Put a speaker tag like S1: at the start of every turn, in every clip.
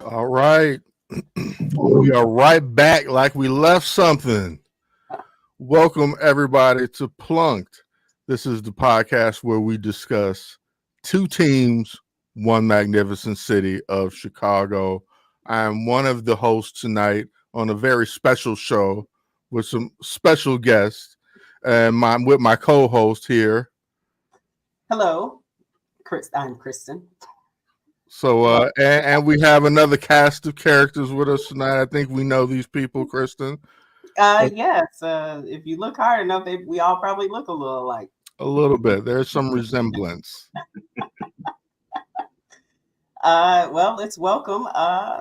S1: All right. We are right back like we left something. Welcome, everybody, to Plunked. This is the podcast where we discuss two teams, one magnificent city of Chicago. I am one of the hosts tonight on a very special show with some special guests. And with my co host here.
S2: Hello, I'm Kristen.
S1: So, and we have another cast of characters with us tonight. I think we know these people, Kristen.
S2: Yes, if you look hard enough, we all probably look a little alike.
S1: A little bit. There's some resemblance.
S2: Well, let's welcome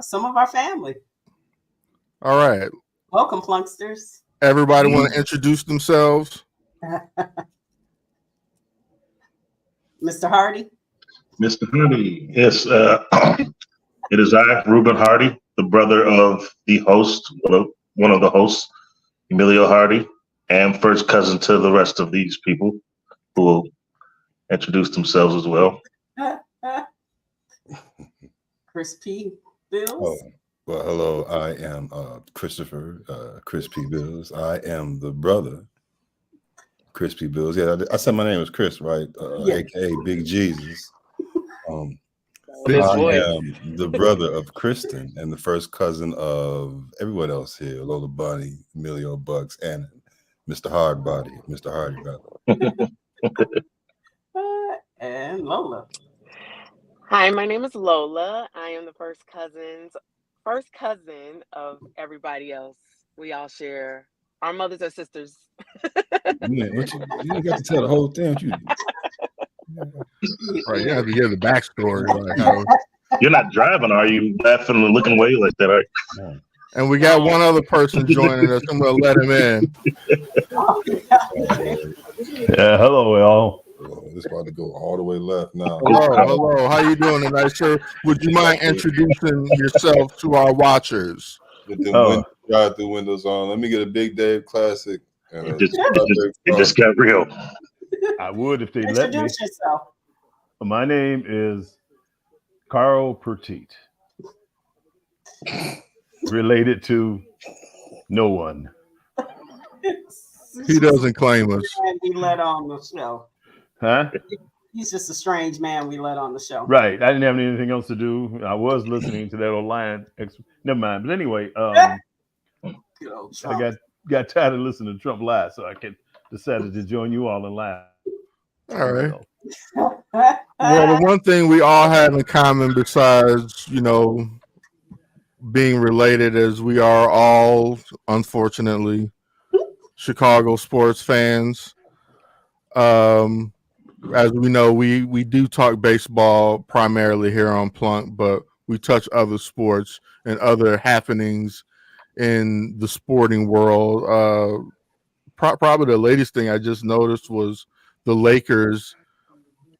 S2: some of our family.
S1: All right.
S2: Welcome, Plunksters.
S1: Everybody want to introduce themselves?
S2: Mr. Hardy.
S3: Mr. Hardy, yes, it is I, Reuben Hardy, the brother of the host, one of the hosts, Emilio Hardy, and first cousin to the rest of these people who will introduce themselves as well.
S2: Chris P. Bills.
S4: Oh, well, hello. I am Christopher, Chris P. Bills. I am the brother, Chris P. Bills. Yeah, I said my name was Chris, right? AKA Big Jesus. I am the brother of Kristen and the first cousin of everyone else here, Lola Bunny, Emilio Bucks, and Mr. Hardbody, Mr. Hardy, brother.
S2: And Lola.
S5: Hi, my name is Lola. I am the first cousin of everybody else. We all share our mothers or sisters.
S4: Man, you got to tell the whole thing.
S1: Right, you have to hear the backstory. Like how...
S3: You're not driving, are you? Laughing and looking away like that, are you?
S1: And we got one other person joining us. I'm going to let him in.
S6: Yeah, hello, y'all.
S4: It's about to go all the way left now.
S1: Hello. How you doing tonight, sir? Would you mind introducing yourself to our watchers?
S4: With the drive-through windows on. Let me get a Big Dave classic.
S3: It just got real.
S6: I would if they let me.
S2: Introduce yourself.
S6: My name is Carl Petit. Related to no one.
S1: He doesn't claim us.
S2: And we let on the show.
S6: Huh?
S2: He's just a strange man we let on the show.
S6: Right. I didn't have anything else to do. I was listening to that old line. Never mind. But anyway,
S2: Good old
S6: I
S2: Trump.
S6: got tired of listening to Trump lie, so I decided to join you all in line.
S1: All right. Well, the one thing we all have in common besides, being related is we are all, unfortunately, Chicago sports fans. As we know, we do talk baseball primarily here on Plunk, but we touch other sports and other happenings in the sporting world. Probably the latest thing I just noticed was the Lakers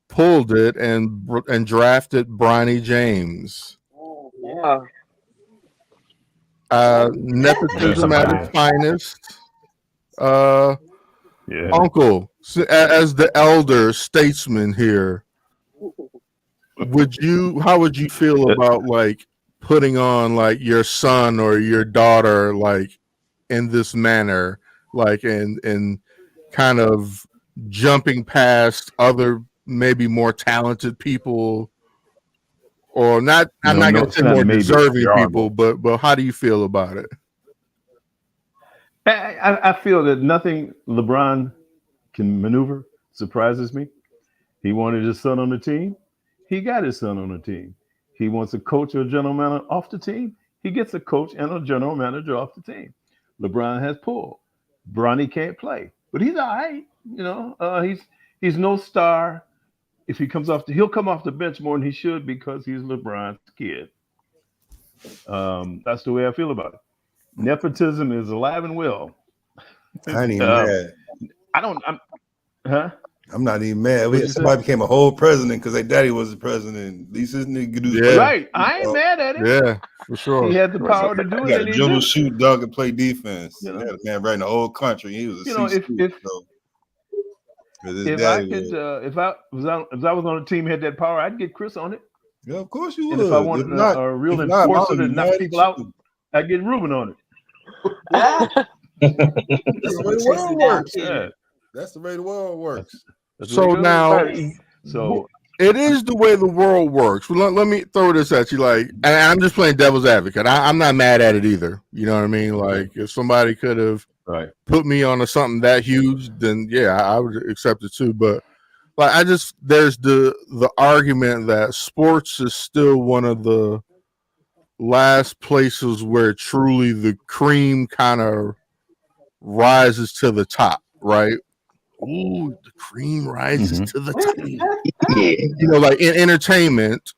S1: pulled it and drafted Bronny James.
S5: Yeah.
S1: Nepotism at its finest.
S6: Yeah.
S1: Uncle, as the elder statesman here, how would you feel about putting on your son or your daughter in this manner, and kind of jumping past other maybe more talented people, or not? I'm not going to say more deserving people, but how do you feel about it?
S6: I feel that nothing LeBron can maneuver surprises me. He wanted his son on the team. He got his son on the team. He wants a coach or a general manager off the team. He gets a coach and a general manager off the team. LeBron has pulled. Bronny can't play, but he's all right. He's no star. If he comes he'll come off the bench more than he should because he's LeBron's kid. That's the way I feel about it. Nepotism is alive and well.
S4: I ain't even mad. I'm not even mad. Somebody became a whole president because their daddy was the president. These niggas do
S6: right. I ain't mad at him.
S1: Yeah, for sure.
S6: He had the power to do it.
S4: Got to dribble, shoot, dunk, and play defense. He had a man right in the whole country. He was
S6: if I was on a team had that power, I'd get Chris on it.
S4: Yeah, of course you
S6: And
S4: would.
S6: if I want a real enforcer to knock people out, I get Ruben on it.
S4: That's the way the world works.
S6: Yeah.
S4: That's the way the world works.
S6: That's the
S1: So
S6: way it goes.
S1: now,
S6: So
S1: it is the way the world works. Let me throw this at you. Like, and I'm just playing devil's advocate. I'm not mad at it either. You know what I mean? Like, if somebody could have put me on to something that huge, then yeah, I would accept it too. But like, there's the argument that sports is still one of the last places where truly the cream kind of rises to the top, right? Ooh, the cream rises to the top. You know, like in entertainment,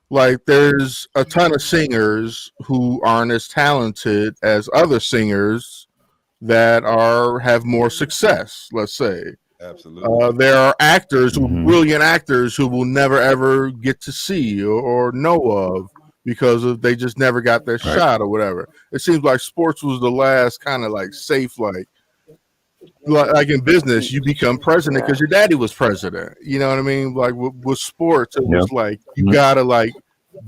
S1: like there's a ton of singers who aren't as talented as other singers that have more success, let's say.
S4: Absolutely.
S1: There are actors, brilliant actors, who will never ever get to see or know of because they just never got their shot or whatever. It seems like sports was the last kind of like safe, like in business, you become president because your daddy was president. You know what I mean? Like with sports, it was like you gotta like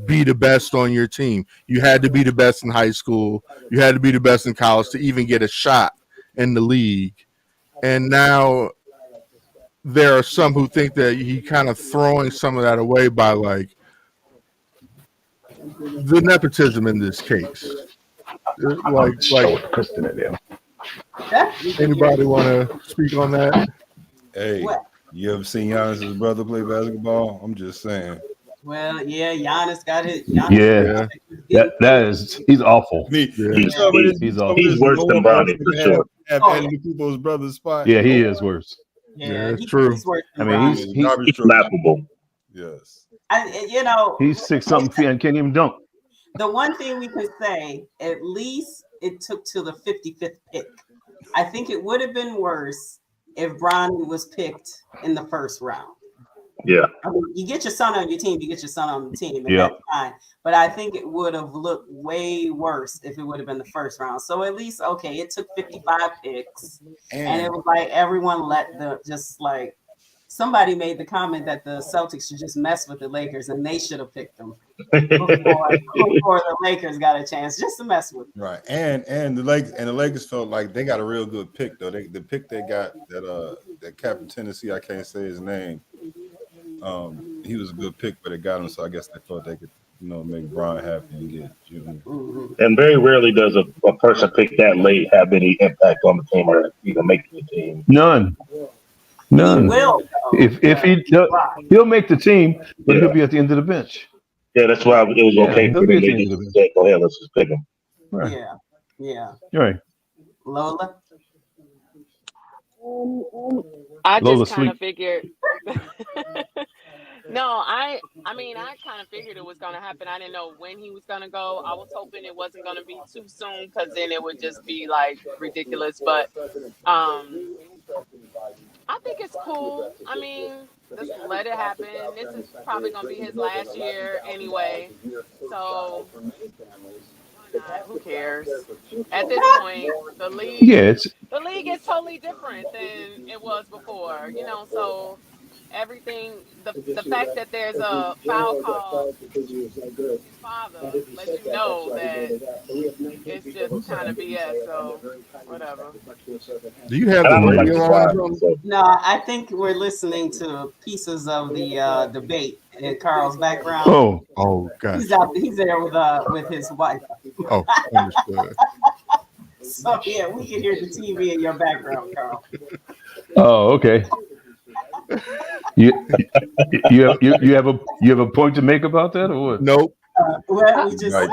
S1: be the best on your team. You had to be the best in high school. You had to be the best in college to even get a shot in the league. And now there are some who think that he kind of throwing some of that away by like the nepotism in this case. Like
S6: Kristen at him.
S1: Anybody want to speak on that?
S4: Hey, you ever seen Giannis's brother play basketball? I'm just saying.
S2: Well, yeah, Giannis got it.
S6: He's awful.
S3: He's
S4: He's
S3: worse than Bronny for sure.
S4: Have Eddie Cooper's brother's spot.
S6: Yeah, he is worse.
S2: Yeah,
S1: it's true.
S2: He's worse
S6: I
S2: than
S6: mean,
S2: Bronny.
S6: he's
S3: laughable.
S4: Yes.
S6: He's 6-something feet and can't even dunk.
S2: The one thing we could say, at least it took to the 55th pick. I think it would have been worse if Bronny was picked in the first round.
S3: Yeah.
S2: I mean, you get your son on your team, that's fine. But I think it would have looked way worse if it would have been the first round. So at least, okay, it took 55 picks. And it was like everyone somebody made the comment that the Celtics should just mess with the Lakers and they should have picked them before the Lakers got a chance just to mess with them.
S4: Right. And the Lakers felt like they got a real good pick though. The pick they got that cat from Tennessee, I can't say his name. He was a good pick, but it got him, so I guess they thought they could, make Bron happy and get Junior.
S3: And very rarely does a person pick that late have any impact on the team or even make the team.
S6: None.
S2: He will.
S6: If he'll make the team, but he'll be at the end of the bench.
S3: Yeah, that's why it was okay for them. They just said, "Go ahead, let's just pick him."
S6: Right.
S2: Yeah.
S6: Right.
S2: Lola.
S5: I
S6: Lola
S5: just kind of figured. No, I kind of figured it was going to happen. I didn't know when he was going to go. I was hoping it wasn't going to be too soon because then it would just be like ridiculous. But I think it's cool. I mean, just let it happen. This is probably going to be his last year anyway. So who cares? At this point, the league is totally different than it was before. So everything, the fact that there's a foul call, his father lets you know that it's just kind of BS. So whatever.
S1: Do you have the radio on?
S2: No, I think we're listening to pieces of the debate in Carl's background.
S1: Oh, gosh.
S2: He's there with his wife.
S1: Oh, understood.
S2: So yeah, we can hear the TV in your background, Carl.
S6: Oh, okay. You have a point to make about that, or what?
S1: Nope.
S2: Well, we just
S1: it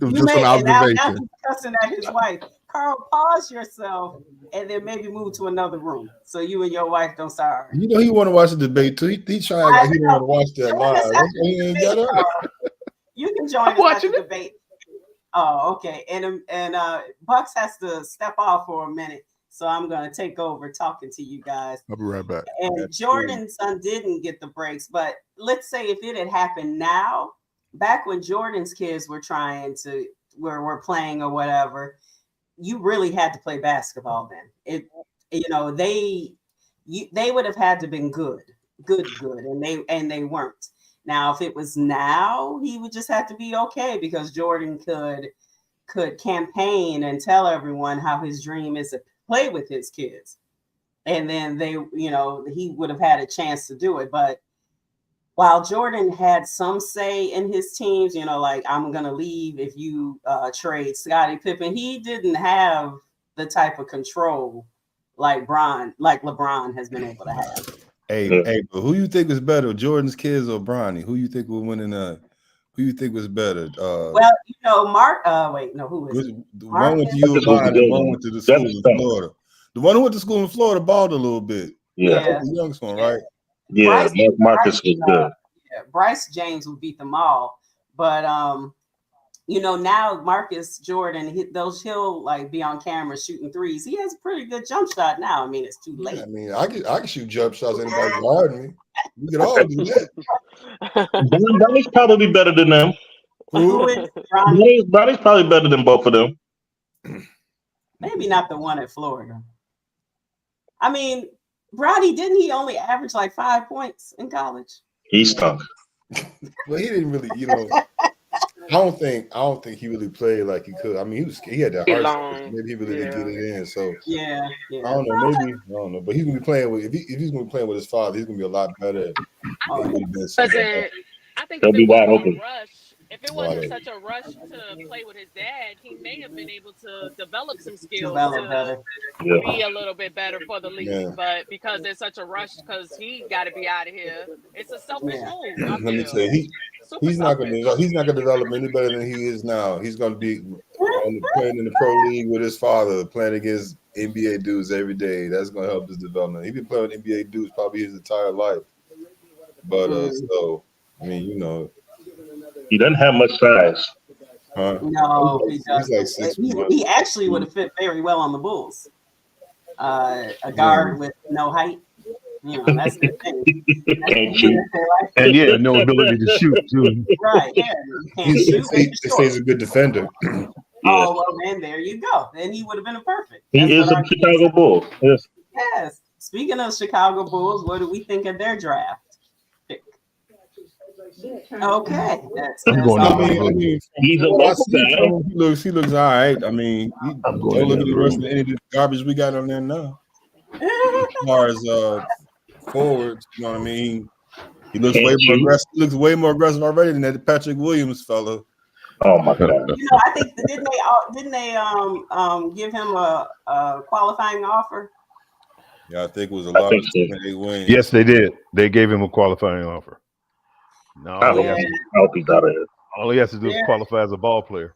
S1: was just an observation.
S2: Now he's cussing at his wife. Carl, pause yourself and then maybe move to another room so you and your wife don't start.
S4: He want to watch the debate too. He's trying like he don't want to watch that live.
S2: You can join us at the debate. Oh, okay. And Bucks has to step off for a minute. So I'm going to take over talking to you guys.
S1: I'll be right back.
S2: And Jordan's son didn't get the breaks, but let's say if it had happened now, back when Jordan's kids were were playing or whatever, you really had to play basketball then. They would have had to been good, and they weren't. Now, if it was now, he would just have to be okay because Jordan could campaign and tell everyone how his dream is to play with his kids. And then they, he would have had a chance to do it. But while Jordan had some say in his teams, like, I'm going to leave if you trade Scottie Pippen, he didn't have the type of control like LeBron has been able to have.
S4: Hey, but who you think was better, Jordan's kids or Bronny? Who you think will win in who you think was better?
S2: Well, Mark, wait, no, who is it?
S4: The one with U of I, the one went to the school in Florida. The one who went to school in Florida balled a little bit.
S3: Yeah.
S4: The youngest one, right?
S3: Yeah, Marcus was good.
S2: Bryce James would beat them all. But now Marcus Jordan, he'll like be on camera shooting threes. He has a pretty good jump shot now. I mean, it's too late.
S4: Yeah, I mean, I can shoot jump shots. Anybody guarding me? We can all do that.
S3: Bronny's probably better than them.
S2: Who is Bronny?
S3: Bronny's probably better than both of them.
S2: Maybe not the one at Florida. I mean, Bronny, didn't he only average like 5 points in college?
S3: He stunk.
S4: Well, he didn't really, I don't think he really played like he could. I mean, he had that heart. Maybe he really didn't get it in. So
S2: yeah.
S4: I don't know. Maybe I don't know. But he's gonna be playing with if he's gonna be playing with his father, he's gonna be a lot better.
S5: I think
S3: He'll be wide open.
S5: If it wasn't such a rush to play with his dad, he may have been able to develop some skills to be a little bit better for the league. Yeah. But because there's such a rush, because he got to be out of here, it's a selfish move.
S4: Let me tell you, he's not going to develop any better than he is now. He's going to be playing in the pro league with his father, playing against NBA dudes every day. That's going to help his development. He's been playing with NBA dudes probably his entire life. But so I mean,
S3: he doesn't have much size.
S2: No, he doesn't.
S4: He's like 6'1".
S2: He actually would have fit very well on the Bulls. A guard with no height. That's the thing.
S6: And no ability to shoot too.
S2: Right. Yeah. Can't shoot.
S4: He's a good defender.
S2: Oh well, then there you go. Then he would have been a perfect.
S3: He is a Chicago Bull. Yes.
S2: Yes. Speaking of Chicago Bulls, what do we think of their draft pick? Okay.
S6: I'm going
S3: to he's a lost guy.
S4: He looks all right. I mean, don't look at the rest of any of the garbage we got on there now. As far as forwards, you know what I mean? He looks way more aggressive. He looks way more aggressive already than that Patrick Williams fella.
S3: Oh my God!
S2: I think didn't they give him a qualifying offer?
S4: Yeah, I think it was a lot of they win.
S6: Yes, they did. They gave him a qualifying offer. No,
S3: I hope he's out of here.
S6: All he has to do is qualify as a ball player.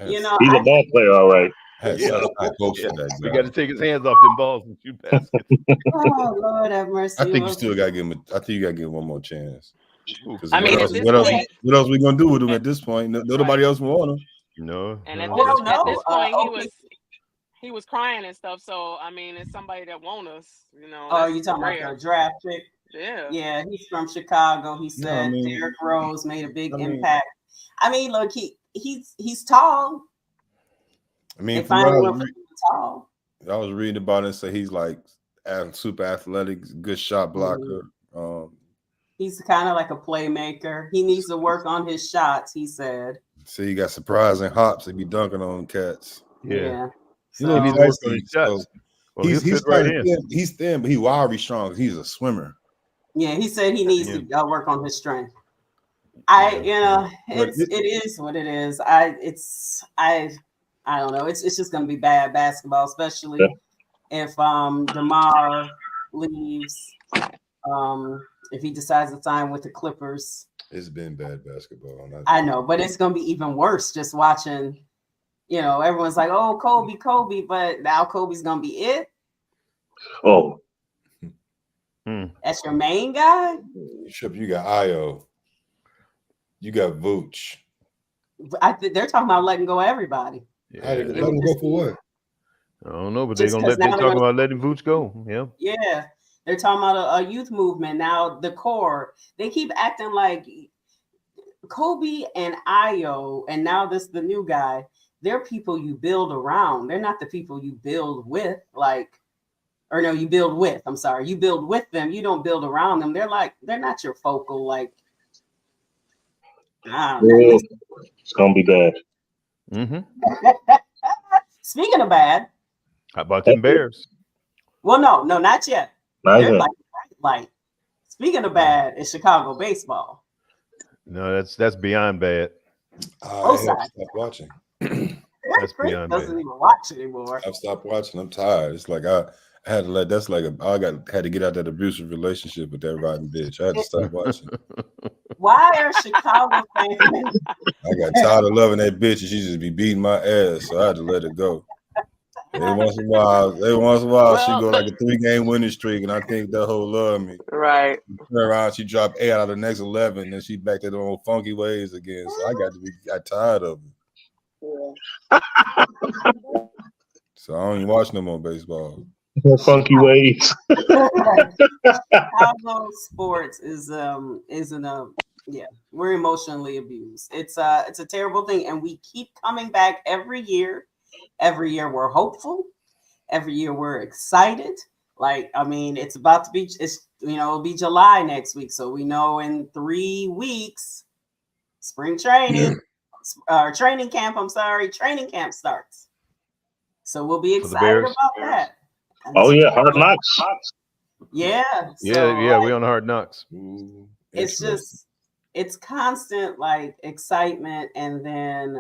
S2: He's
S3: a ball player, all right.
S6: He got to take his hands off them balls and shoot baskets.
S2: Oh Lord have mercy!
S4: I think you still got to give him. I think you got to give him one more chance.
S5: I mean,
S4: what else we gonna do with him at this point? Nobody else want him.
S6: No.
S5: And at this point, he was crying and stuff. So I mean, it's somebody that want us.
S2: Oh, you talking about the draft pick?
S5: Yeah,
S2: he's from Chicago. He said Derrick Rose made a big impact. I mean, look, he's tall.
S4: I mean,
S2: tall.
S4: I was reading about it and say he's like super athletic, good shot blocker.
S2: He's kind of like a playmaker. He needs to work on his shots, he said.
S4: See, he got surprising hops. He be dunking on cats.
S2: Yeah.
S6: So, he needs to work on his shots.
S4: He's thin, but he's wiry strong. He's a swimmer.
S2: Yeah, he said he needs to work on his strength. It is what it is. I don't know. It's just going to be bad basketball, especially if DeMar leaves. If he decides to sign with the Clippers.
S4: It's been bad basketball.
S2: I know, but it's going to be even worse just watching. Everyone's like, "Oh, Kobe," but now Kobe's going to be it.
S3: Oh.
S2: That's your main guy?
S4: You got Io. You got Vooch.
S2: They're talking about letting go of everybody.
S4: Yeah. Let them go for what?
S6: I don't know, but they're talking about letting Vooch go. Yeah.
S2: Yeah. They're talking about a youth movement. Now, the core, they keep acting like Kobe and Io, and now the new guy, they're people you build around. They're not the people you build with. Like, or no, you build with. I'm sorry, you build with them. You don't build around them. They're not your focal. Like,
S3: It's gonna be bad.
S6: Mm-hmm.
S2: Speaking of bad,
S6: How about them Bears?
S2: well, no, not yet.
S3: Not
S2: They're
S3: yet.
S2: like. Speaking of bad, is Chicago baseball.
S6: No, that's beyond bad.
S4: I have stopped watching.
S6: That's
S2: Chris
S6: beyond
S2: doesn't
S6: bad.
S2: even watch anymore.
S4: I've stopped watching. I'm tired. It's like I had to let. That's like had to get out that abusive relationship with that rotten bitch. I had to stop watching.
S2: Why are Chicago fans?
S4: I got tired of loving that bitch, and she just be beating my ass, so I had to let it go. Every once in a while, she go like a 3-game winning streak, and I think that whole love me.
S5: Right.
S4: Turn around, she dropped 8 out of the next 11, and she back to the old funky ways again. So I got tired of it. So I don't even watch no more baseball.
S3: Funky ways.
S2: Chicago sports is we're emotionally abused. It's a terrible thing, and we keep coming back every year. Every year we're hopeful. Every year we're excited. Like, I mean, it's about to be, it'll be July next week. So we know in 3 weeks, spring training, training camp starts. So we'll be excited about that.
S3: Oh yeah, Hard Knocks.
S2: Yeah.
S6: Yeah, we on Hard Knocks.
S4: Ooh,
S2: it's constant like excitement, and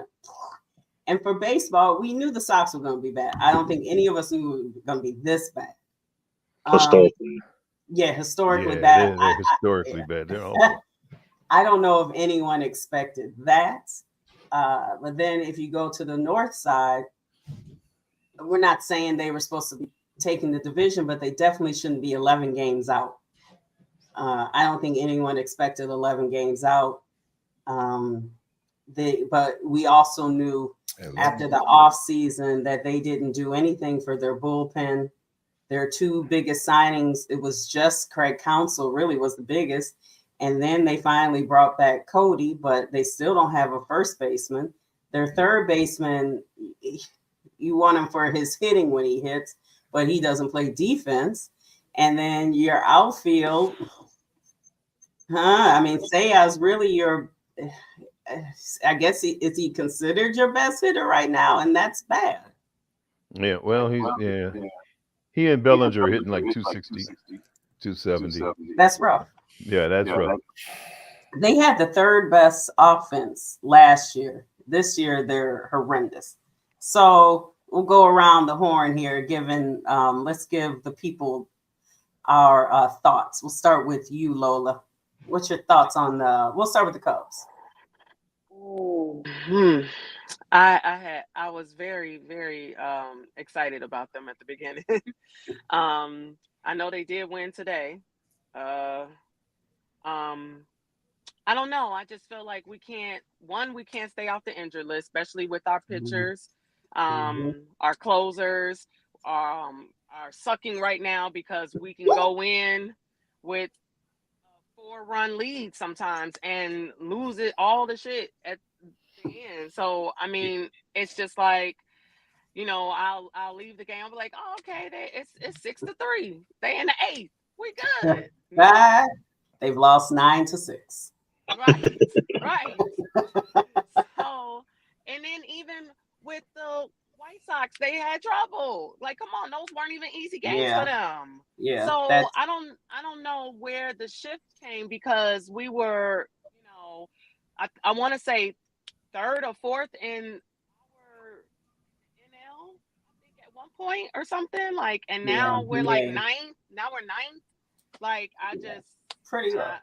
S2: for baseball, we knew the Sox were going to be bad. I don't think any of us knew it was going to be this bad.
S3: Historically.
S2: Historically
S6: bad.
S2: bad.
S6: They're historically bad. They're awful.
S2: I don't know if anyone expected that. But then if you go to the north side, we're not saying they were supposed to be taking the division, but they definitely shouldn't be 11 games out. I don't think anyone expected 11 games out. But we also knew after the off season that they didn't do anything for their bullpen. Their 2 biggest signings, it was just Craig Counsell really was the biggest. And then they finally brought back Cody, but they still don't have a first baseman. Their third baseman, you want him for his hitting when he hits, but he doesn't play defense. And then your outfield, I mean, Sayas really I guess is he considered your best hitter right now, and that's bad.
S6: Yeah, well, he and Bellinger are hitting like 260, 270.
S2: That's rough.
S6: Yeah, that's rough.
S2: They had the third best offense last year. This year, they're horrendous. So we'll go around the horn here, let's give the people our thoughts. We'll start with you, Lola. What's your thoughts on we'll start with the Cubs.
S5: I was very, very excited about them at the beginning. I know they did win today. I don't know. I just feel like we can't stay off the injured list, especially with our pitchers. Our closers are sucking right now because we can go in with a 4-run lead sometimes and lose it all the shit at the end. So I mean, it's just like, I'll leave the game. I'll be like, oh, okay, it's 6-3. They in the 8th. We good.
S2: They've lost 9-6.
S5: Right. So, and then even with the White Sox, they had trouble. Like, come on, those weren't even easy games for them.
S2: Yeah.
S5: So I don't know where the shift came, because we were, I want to say 3rd or 4th in our NL, I think at one point or something. Like, and now we're like 9th. Now we're 9th. Like, I just
S2: pretty rough.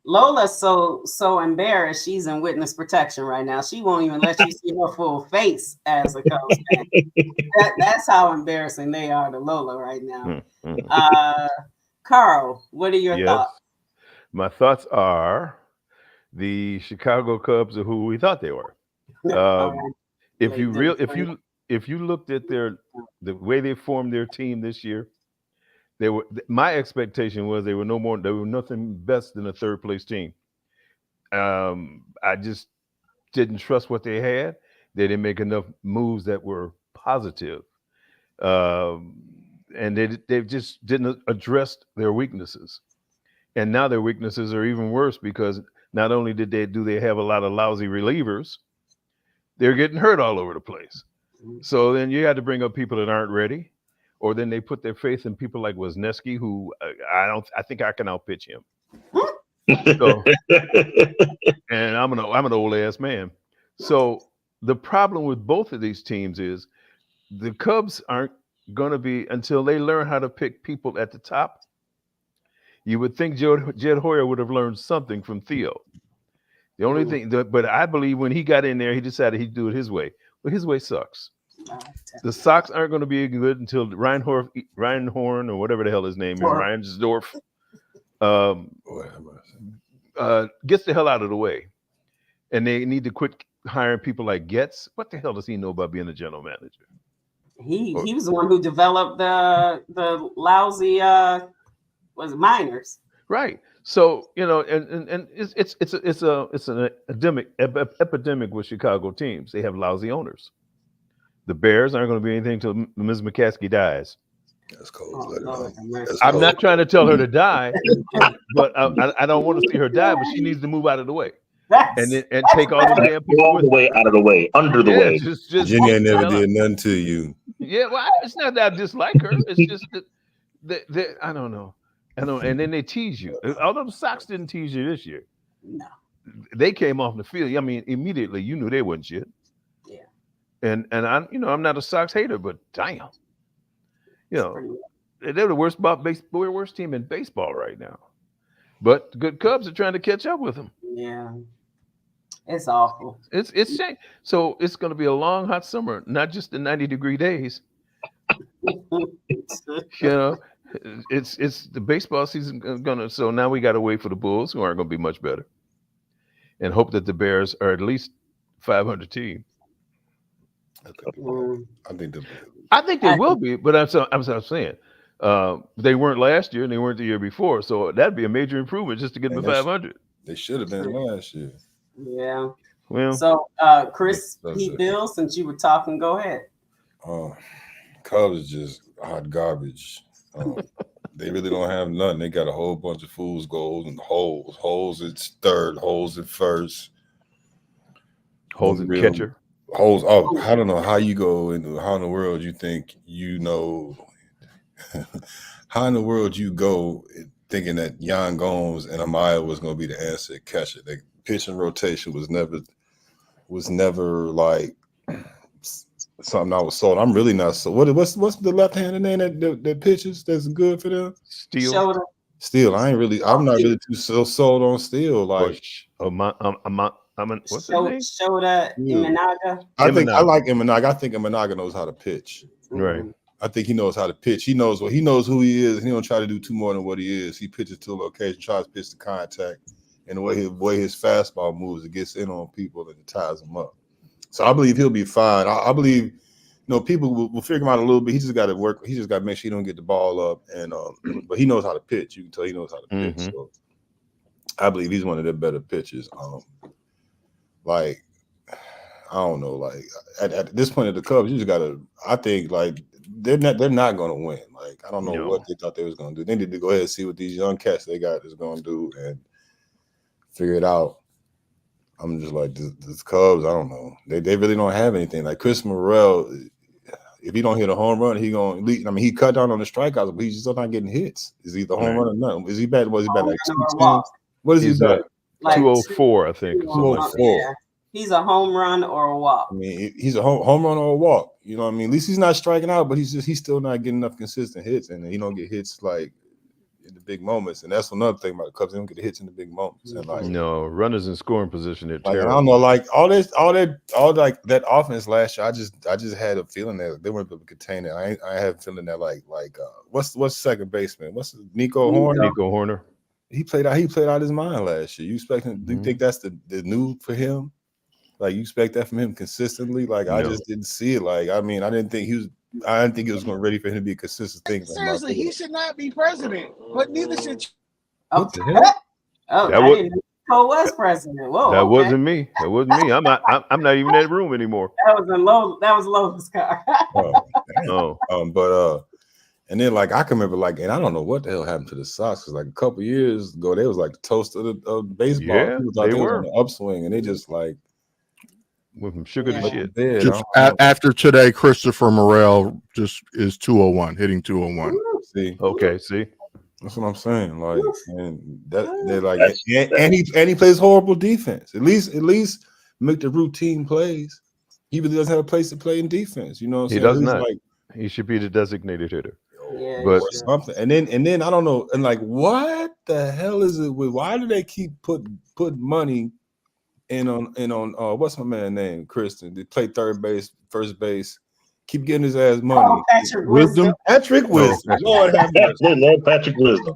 S2: Lola's so embarrassed. She's in witness protection right now. She won't even let you see her full face as a Cubs fan. That's how embarrassing they are to Lola right now. Carl, what are your thoughts?
S6: My thoughts are the Chicago Cubs are who we thought they were. If you looked at the way they formed their team this year, my expectation was they were nothing less than a 3rd place team. I just didn't trust what they had. They didn't make enough moves that were positive. and they just didn't address their weaknesses. And now their weaknesses are even worse because not only do they have a lot of lousy relievers, they're getting hurt all over the place. So then you had to bring up people that aren't ready, or then they put their faith in people like Wisniewski, who I think I can outpitch him. So, and I'm an old ass man. So the problem with both of these teams is the Cubs aren't going to be, until they learn how to pick people at the top. You would think Jed Hoyer would have learned something from Theo. The only thing, but I believe when he got in there, he decided he'd do it his way. But his way sucks. The Sox aren't going to be good until Reinhorn or whatever the hell his name is, Reinsdorf, gets the hell out of the way. And they need to quit hiring people like Getz. What the hell does he know about being a general manager?
S2: He was the one who developed the lousy minors.
S6: Right. So, and it's an epidemic with Chicago teams. They have lousy owners. The Bears aren't going to be anything until Ms. McCaskey dies.
S4: That's cold.
S6: I'm not trying to tell her to die, but I don't want to see her die. But she needs to move out of the way and take all the damn people
S3: all the way out of the way, under the way.
S6: Just
S4: Virginia never did nothing to you.
S6: Yeah, well, it's not that I dislike her. It's just that I don't know. And then they tease you. Although the Sox didn't tease you this year.
S2: No.
S6: They came off the field. I mean, immediately you knew they wasn't shit.
S2: Yeah.
S6: And I'm not a Sox hater, but damn. They're the worst team in baseball right now. But the good Cubs are trying to catch up with them.
S2: Yeah. It's awful.
S6: It's shame. So it's going to be a long, hot summer, not just the 90-degree days. It's the baseball season gonna. So now we got to wait for the Bulls, who aren't going to be much better, and hope that the Bears are at least 500 team. I think they will be, but I'm saying they weren't last year and they weren't the year before, so that'd be a major improvement just to get them to 500.
S4: They should have been last year.
S2: Yeah.
S6: Well,
S2: so Chris P. Bill, since you were talking, go ahead.
S4: Cubs is just hot garbage. They really don't have nothing. They got a whole bunch of fool's goals and holes at third, holes at first,
S6: holes at catcher.
S4: Holes. Oh, I don't know how you go into how in the world you think you know. How in the world you go thinking that Yan Gomes and Amaya was going to be the answer at catcher? The pitching rotation was never like something I was sold. I'm really not sold. What's the left-handed name that pitches that's good for them?
S2: Steele.
S4: I'm not really too sold on Steele. Like
S2: what's his name? Shota Imanaga.
S4: I like Imanaga. I think Imanaga knows how to pitch.
S6: Right.
S4: I think he knows how to pitch. He knows who he is. He don't try to do too more than what he is. He pitches to a location, tries to pitch the contact, and the way his fastball moves, it gets in on people and it ties them up. So I believe he'll be fine. I believe, people will figure him out a little bit. He just got to work. He just got to make sure he don't get the ball up. And but he knows how to pitch. You can tell he knows how to pitch. Mm-hmm. So I believe he's one of their better pitchers. I don't know. Like at this point of the Cubs, you just got to. I think they're not going to win. Like I don't know what they thought they was going to do. They need to go ahead and see what these young cats they got is going to do and figure it out. I'm just like this Cubs. I don't know. They really don't have anything. Like Chris Morrell, if he don't hit a home run, he gonna lead. I mean, he cut down on the strikeouts, but he's still not getting hits. Is he the home run or nothing? Is he bad? Was he bad like 210? What is he bad?
S6: Like 204, I think.
S2: 204. Yeah. He's a home run or a walk.
S4: I mean, he's a home run or a walk. You know what I mean? At least he's not striking out, but he's still not getting enough consistent hits, and he don't get hits like in the big moments. And that's another thing about the Cubs. They don't get the hits in the big moments. And
S6: runners in scoring position, they're terrible.
S4: I don't know, like all that offense last year. I just had a feeling that they weren't able to contain it. I had a feeling that what's second baseman? What's Nico Horner?
S6: Nico Horner.
S4: He played out his mind last year. You expect him? Do you think that's the new for him? Like you expect that from him consistently? Like I just didn't see it. Like I didn't think it was going ready for him to be a consistent thing.
S7: Seriously, he should not be president, but neither should.
S6: What the hell?
S2: I didn't know Cole was president. Whoa,
S6: that wasn't me. That wasn't me. I'm not even in that room anymore.
S2: That was Lowe's car.
S4: And then like I can remember like, and I don't know what the hell happened to the Sox because like a couple years ago they was like the toast of baseball.
S6: Yeah,
S4: People thought
S6: they
S4: was
S6: were.
S4: on the upswing, and they just like
S6: Went from sugar to
S2: Yeah.
S6: shit.
S4: dead.
S1: Just
S4: I don't know.
S1: after today, Christopher Morel just is 201, hitting 201.
S4: See,
S6: Okay, see,
S4: that's what I'm saying. Like, and that they're like,
S3: That's-
S4: and he plays horrible defense. At least make the routine plays. He really doesn't have a place to play in defense. You know what I'm
S6: he
S4: saying?
S6: does
S4: He's
S6: not.
S4: like,
S6: He should be the designated hitter.
S2: Yeah,
S6: But-
S4: or something. And then I don't know. And like, what the hell is it with? Why do they keep put money in on what's my man name? Kristen. They play third base, first base. Keep getting his ass money.
S2: Oh, Patrick Wisdom.
S4: Patrick Wisdom. Lord have mercy.
S3: They love Patrick Wisdom.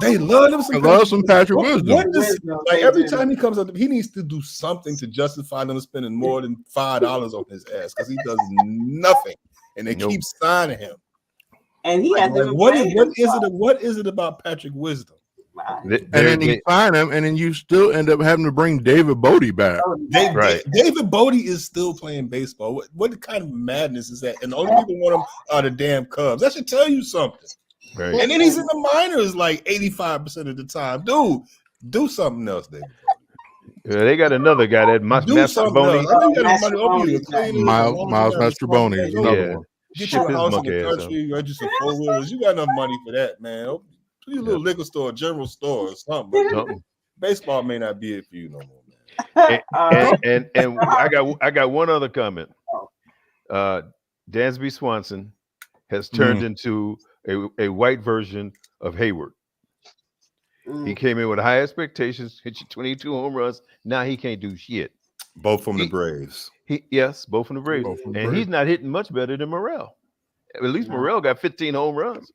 S4: They love him.
S1: I love some Patrick Wisdom.
S4: What does,
S2: Wisdom,
S4: like
S2: they
S4: every
S2: do.
S4: time he comes up, he needs to do something to justify them spending more than $5 on his ass because he does nothing, and they
S6: Nope.
S4: keep signing him.
S2: And he
S4: Like,
S2: hasn't
S4: what
S2: even
S4: is
S2: played.
S4: what is it about Patrick Wisdom?
S1: And then you sign him, and then you still end up having to bring David Bodie back.
S6: Right.
S4: David Bodie is still playing baseball. What kind of madness is that? And the only people want him are the damn Cubs. That should tell you something.
S6: Right.
S4: And then he's in the minors like 85% of the time. Dude, do something else, David.
S6: They got another guy that
S4: Do something else.
S6: Mastrobuoni.
S4: I know you got
S2: Mastrobuoni.
S4: money over you. Clean it,
S1: Miles
S4: laundry,
S1: Mastrobuoni is another
S6: Yeah.
S1: one.
S4: Get
S6: Ship
S4: you a
S6: his
S4: house in
S6: monkey
S4: the
S6: ass out.
S4: country, register 4-wheelers. You got enough money for that, man. Do your little liquor store, general store, or something. But
S6: Something.
S4: baseball may not be it for you no more, man.
S6: And I got one other comment. Dansby Swanson has turned into a white version of Hayward. He came in with high expectations, hit you 22 home runs. Now he can't do shit.
S4: Both from the Braves.
S6: Yes, both from the Braves.
S1: Both from the
S6: And
S1: Braves.
S6: he's not hitting much better than Morel. At least Morel got 15 home runs.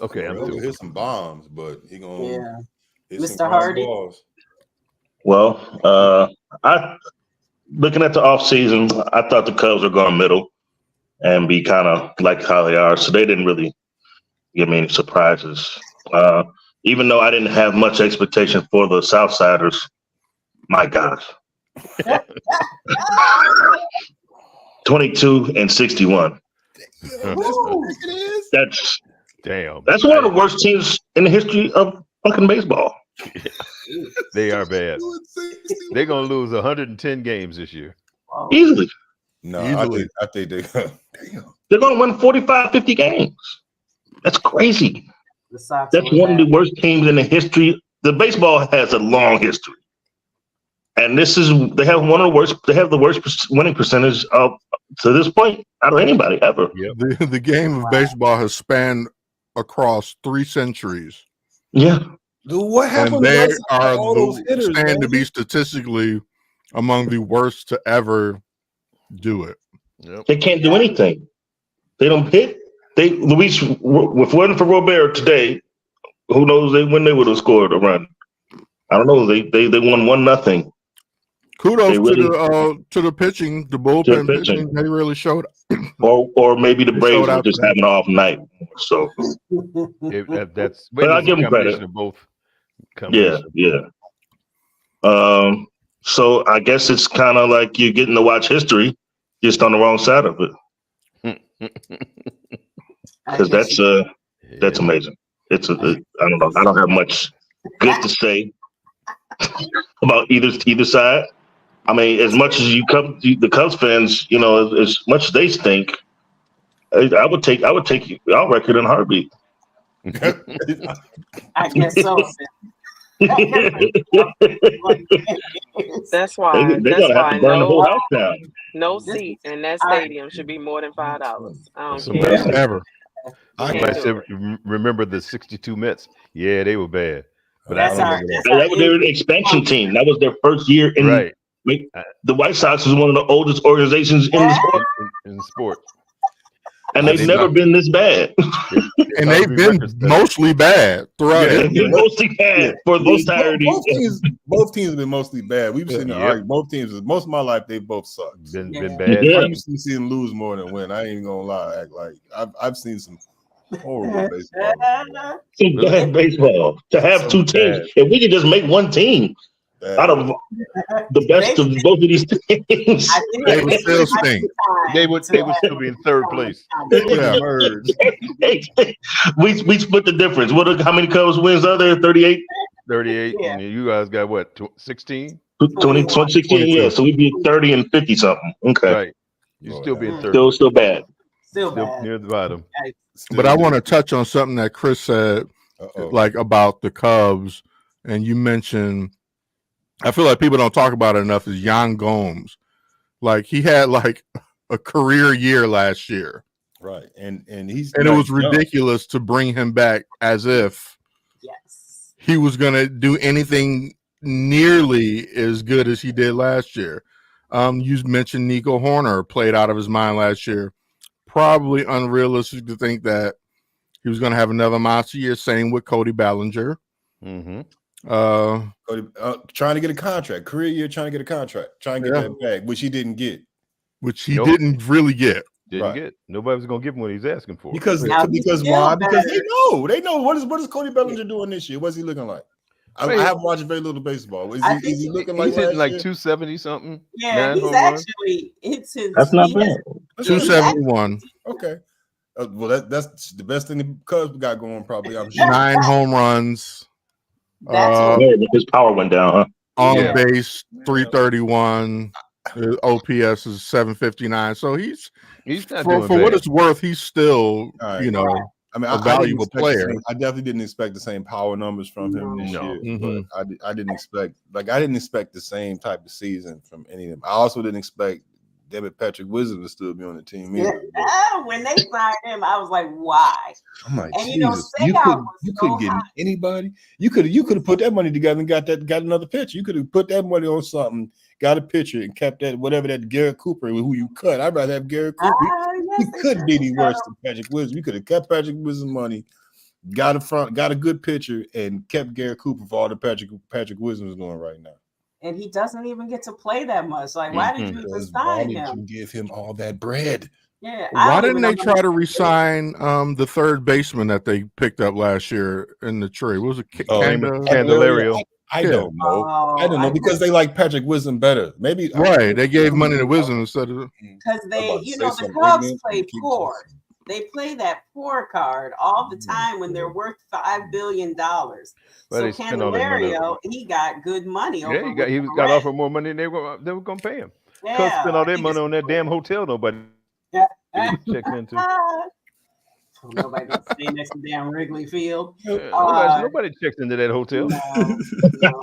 S6: Okay, I'm
S4: Morel
S6: through.
S4: will hit some bombs, but he gonna
S2: Yeah.
S4: hit
S2: Mr.
S4: some
S2: Hardy?
S4: balls.
S3: Well, I looking at the offseason, I thought the Cubs were going middle and be kind of like how they are. So they didn't really give me any surprises. Even though I didn't have much expectation for the Southsiders, my gosh. 22 and 61. That's
S6: Damn.
S3: That's one of the worst teams in the history of fucking baseball.
S6: They are bad. They're gonna lose 110 games this year.
S3: Easily.
S4: No,
S1: Easily.
S4: I think they damn.
S3: They're going to win 45, 50 games. That's crazy.
S2: The Sox
S3: That's
S2: were
S3: one of the
S2: bad.
S3: worst teams in the history. The baseball has a long history. And they have the worst winning percentage to this point out of anybody ever.
S1: The game of baseball has spanned across 3 centuries.
S3: Yeah.
S4: Dude, what happened
S1: And they
S4: to
S1: are
S4: all those hitters,
S1: stand
S4: man?
S1: to be statistically among the worst to ever do it.
S6: Yep.
S3: They can't do anything. They don't hit. Luis, if it wasn't for Robert today, who knows when they would have scored a run. I don't know. They won 1-0.
S1: Kudos
S3: They really-
S1: to the pitching, the bullpen pitching. They really showed.
S3: Or maybe the
S1: They
S3: Braves
S1: showed
S3: were
S1: out
S3: just
S1: today.
S3: having an off night. So
S6: That's
S3: But I'll
S6: it's a
S3: give 'em credit.
S6: combination of both.
S3: yeah. So I guess it's kind of like you're getting to watch history, just on the wrong side of it, because that's amazing. I don't know. I don't have much good to say about either side. I mean, as much as the Cubs fans, as much as they stink, I would take our record in a heartbeat.
S2: I guess so.
S5: That's why.
S3: They
S5: That's
S3: gotta have
S5: why
S3: to burn the whole house down.
S5: no seat in that stadium should be more than $5. I
S6: That's
S5: don't
S6: the
S5: care.
S6: best
S1: Ever.
S6: I said, remember the 62 Mets? Yeah, they were bad. But
S2: That's
S6: I
S2: our-
S6: don't know.
S3: That was their expansion team. That was their first year in.
S6: Right.
S3: The White Sox is one of the oldest organizations in the sport,
S6: In sports.
S3: and they've
S6: They
S3: never
S6: not-
S3: been this bad.
S1: And they've been mostly bad throughout
S3: They've
S1: it.
S3: been mostly bad for the entirety.
S4: Both teams have been mostly bad. We've seen the
S6: Yep.
S4: argument. Both teams, most of my life, they both suck.
S6: Been
S2: Yeah.
S6: bad.
S3: Yeah.
S4: I'm used to seeing them lose more than win. I ain't even gonna lie. Act like I've seen some horrible baseball.
S3: Some bad baseball to have
S4: So
S3: two teams.
S4: bad.
S3: If we could just make one team, Out of the best of both of these teams,
S1: They would still stink.
S6: They would still be in third place.
S1: Yeah.
S3: we split the difference. How many Cubs wins are there? 38?
S6: 38.
S2: Yeah.
S6: And you guys got what? 16?
S3: 20, 16? Yeah, so we'd be 30 and 50 something. Okay.
S6: Right. You still be in third.
S3: Still bad.
S2: Still bad.
S6: Near the bottom.
S1: But I want to touch on something that Chris said, like about the Cubs, and you mentioned. I feel like people don't talk about it enough. Is Yan Gomes? Like he had like a career year last year,
S4: right? And
S1: it was ridiculous to bring him back as if he was gonna do anything nearly as good as he did last year. You mentioned Nico Horner played out of his mind last year. Probably unrealistic to think that he was going to have another monster year. Same with Cody Bellinger.
S4: Mm-hmm. Trying to get a contract, career year, trying to get a contract, trying to get that back, which he didn't get.
S1: Which he didn't really get.
S6: Didn't get. Nobody was going to give him what he's asking for.
S4: Because why? Because they know what is Cody Bellinger doing this year? What's he looking like? I haven't watched very little baseball. Is he looking like
S6: he's hitting like 270 something?
S2: Yeah, he's actually
S3: that's not bad.
S1: 271.
S4: Okay. Well, that's the best thing the Cubs got going, probably. I'm sure.
S1: 9 home runs.
S3: His power went down, huh?
S1: On base 331. OPS is 759. So he's not for what it's worth. He's still a valuable player.
S4: I definitely didn't expect the same power numbers from him this year.
S1: Mm-hmm.
S4: But I didn't expect the same type of season from any of them. I also didn't expect David Patrick Wisdom to still be on the team either.
S2: When they signed him, I was like, why?
S4: I'm like,
S2: and
S4: Jesus, you couldn't get anybody. You could have put that money together and got another pitcher. You could have put that money on something, got a pitcher, and kept that whatever that Garrett Cooper who you cut. I'd rather have Garrett Cooper. He couldn't be any worse than Patrick Wisdom. You could have kept Patrick Wisdom money, got a good pitcher, and kept Garrett Cooper for all the Patrick Wisdom is doing right now.
S2: And he doesn't even get to play that much. Like, why did you even sign him?
S4: Give him all that bread.
S2: Yeah.
S1: Why didn't they try to re-sign the third baseman that they picked up last year in the trade? What was it?
S6: Candelario.
S4: I don't know. I don't know because they like Patrick Wisdom better. Maybe
S1: they gave money to Wisdom instead of
S2: because the Cubs play poor. They play that poor card all the time when they're worth $5 billion. So Candelario, he got good money.
S6: He got offered more money than they were going to pay him. Cubs spent all their money on that damn hotel. Nobody checked into.
S2: Nobody gonna stay next to damn Wrigley Field.
S6: Nobody checks into that hotel.
S2: No.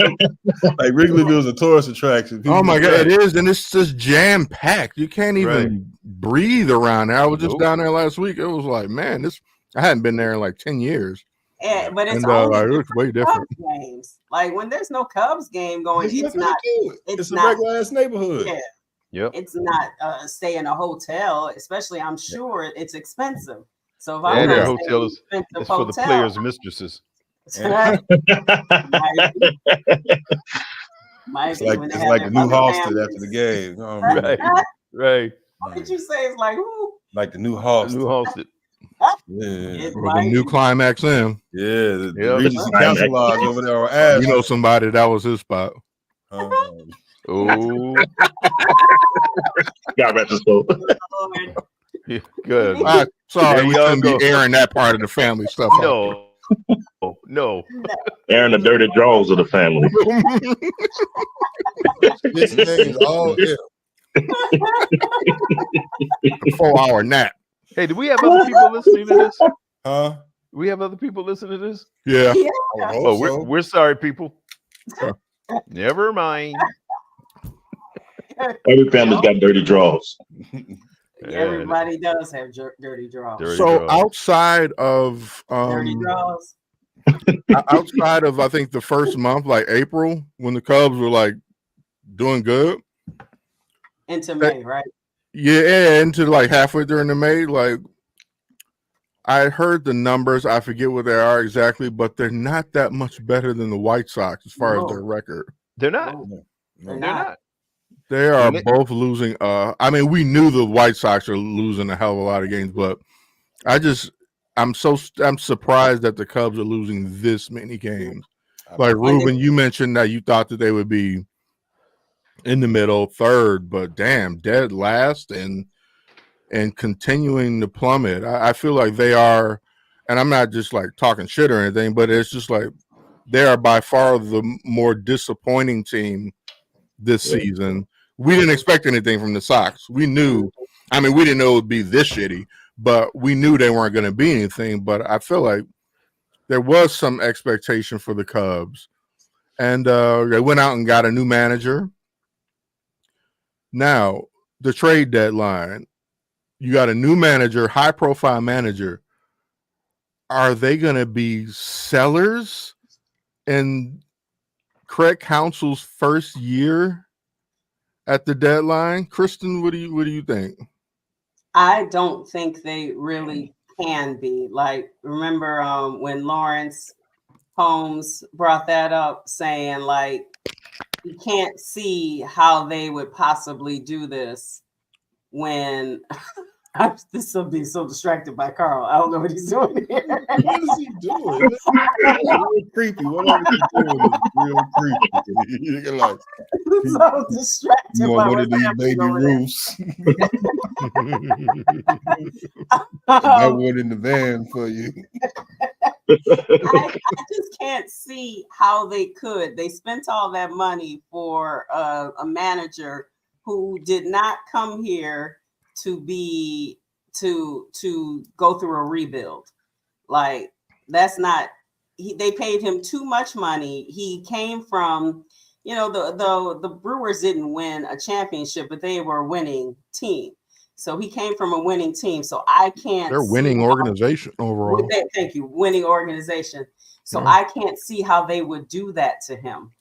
S4: Like Wrigley Field's a tourist attraction.
S1: Oh my God, it is, and it's just jam packed. You can't even breathe around there. I was just down there last week. It was like, man, I hadn't been there in like 10 years.
S2: Yeah, but it's
S1: it looks way different.
S2: Games. Like when there's no Cubs game going, it's not.
S4: It's a regular ass neighborhood.
S2: Yeah.
S6: Yep.
S2: It's not stay in a hotel, especially. I'm sure it's expensive. So if
S6: their hotel is for the players' mistresses.
S4: It's like the new Halsted after the game.
S6: Right.
S2: What did you say? It's like who?
S4: Like the new Halsted.
S1: The new Climax in.
S4: Yeah, the Regency Council Lodge over there on Ash.
S1: You know somebody that was his spot.
S6: Oh.
S3: Got retro.
S6: Yeah, good.
S1: Sorry, we couldn't be airing that part of the family stuff.
S6: No.
S3: Airing the dirty draws of the family.
S4: This thing's all
S1: 4-hour nap.
S6: Hey, do we have other people listening to this?
S4: Huh?
S6: Do we have other people listening to this?
S1: Yeah.
S6: We're sorry, people. Never mind.
S3: Every family's got dirty draws.
S2: Everybody does have dirty draws.
S1: Outside of
S2: dirty draws,
S1: outside of I think the first month, like April, when the Cubs were like doing good
S2: into May, right?
S1: Yeah, into like halfway during the May, like I heard the numbers. I forget what they are exactly, but they're not that much better than the White Sox as far as their record.
S6: They're not.
S2: They're not.
S1: They are both losing. I mean, we knew the White Sox are losing a hell of a lot of games, but I'm surprised that the Cubs are losing this many games. Like Ruben, you mentioned that you thought that they would be in the middle, third, but damn, dead last and continuing to plummet. I feel like they are, and I'm not just like talking shit or anything, but it's just like they are by far the more disappointing team this season. We didn't expect anything from the Sox. We knew, I mean, we didn't know it would be this shitty, but we knew they weren't going to be anything. But I feel like there was some expectation for the Cubs. And they went out and got a new manager. Now, the trade deadline, you got a new manager, high-profile manager. Are they going to be sellers in Craig Counsell's first year at the deadline? Kristen, what do you think?
S2: I don't think they really can be. Like, remember when Lawrence Holmes brought that up, saying like you can't see how they would possibly do this when this will be so distracted by Carl. I don't know what he's doing here.
S4: What is he doing? It's real creepy. Whatever he's doing is real creepy. You're like,
S2: so distracted.
S4: you want one of these baby roofs? I got one in the van for you.
S2: I just can't see how they could. They spent all that money for a manager who did not come here to be to go through a rebuild. Like, that's not. They paid him too much money. He came from, the Brewers didn't win a championship, but they were a winning team. So he came from a winning team. So I can't.
S1: They're winning organization overall.
S2: Thank you, winning organization. So I can't see how they would do that to him.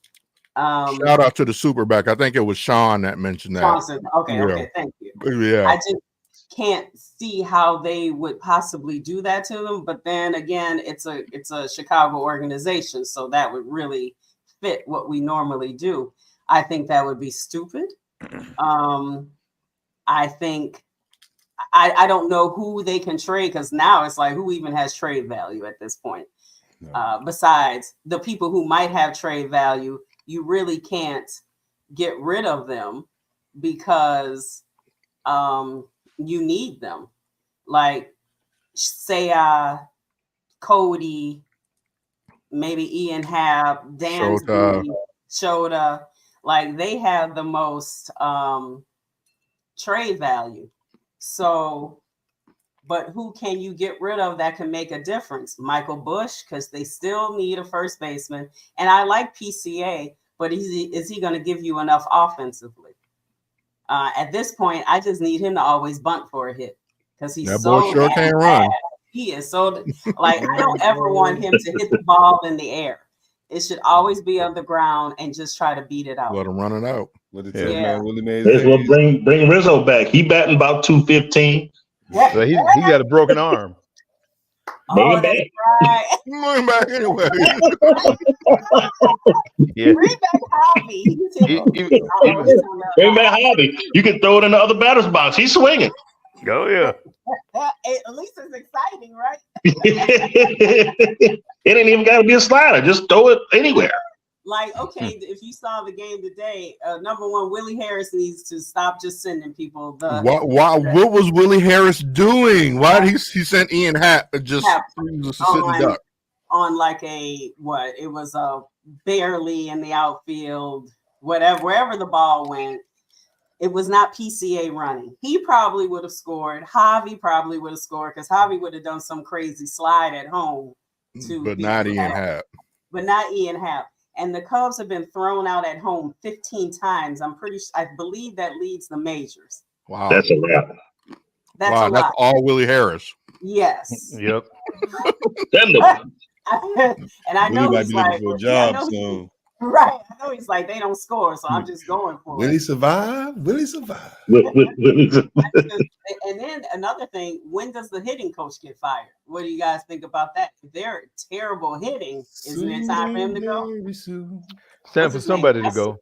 S1: Shout out to the Superback. I think it was Sean that mentioned that.
S2: Johnson. Okay, thank you.
S1: Yeah,
S2: I just can't see how they would possibly do that to them. But then again, it's a Chicago organization, so that would really fit what we normally do. I think that would be stupid. I think I don't know who they can trade, because now it's like, who even has trade value at this point? No. Besides the people who might have trade value, you really can't get rid of them because you need them. Like, say Cody, maybe Ian Happ, Dansby, Shota, like they have the most trade value. So, but who can you get rid of that can make a difference? Michael Bush, because they still need a first baseman. And I like PCA, but is he going to give you enough offensively? At this point, I just need him to always bunt for a hit, because he's so
S1: sure can't run.
S2: He is so like, I don't ever want him to hit the ball in the air. It should always be on the ground and just try to beat it out.
S1: Let him run it out.
S3: Bring Rizzo back. He batting about 215.
S6: So he got a broken arm.
S3: Bring him back.
S2: Right.
S1: Bring him back anyway.
S6: Yeah.
S2: Bring back Hobby.
S3: Bring back Hobby. You can throw it in the other batter's box. He's swinging.
S6: Oh yeah.
S2: At least it's exciting, right?
S3: It ain't even got to be a slider. Just throw it anywhere.
S2: Like, okay, if you saw the game today, number one, Willie Harris needs to stop just sending people the.
S1: What was Willie Harris doing? Why did he sent Ian Happ just sitting duck
S2: on like it was barely in the outfield, wherever the ball went. It was not PCA running. He probably would have scored. Javi probably would have scored, because Javi would have done some crazy slide at home
S1: but not Ian Happ.
S2: But not Ian Happ. And the Cubs have been thrown out at home 15 times. I believe that leads the majors.
S1: Wow.
S3: That's a lot.
S1: That's all Willie Harris.
S2: Yes.
S6: Yep.
S2: And I know
S4: Willie
S2: he's
S4: might be
S2: like,
S4: looking for a job soon.
S2: Right. I know he's like, they don't score, so I'm just going for
S4: Will
S2: it.
S4: he survive? Will he survive?
S2: And then another thing, when does the hitting coach get fired? What do you guys think about that? If they're terrible hitting, isn't it time for him to go?
S6: It's time for somebody to go,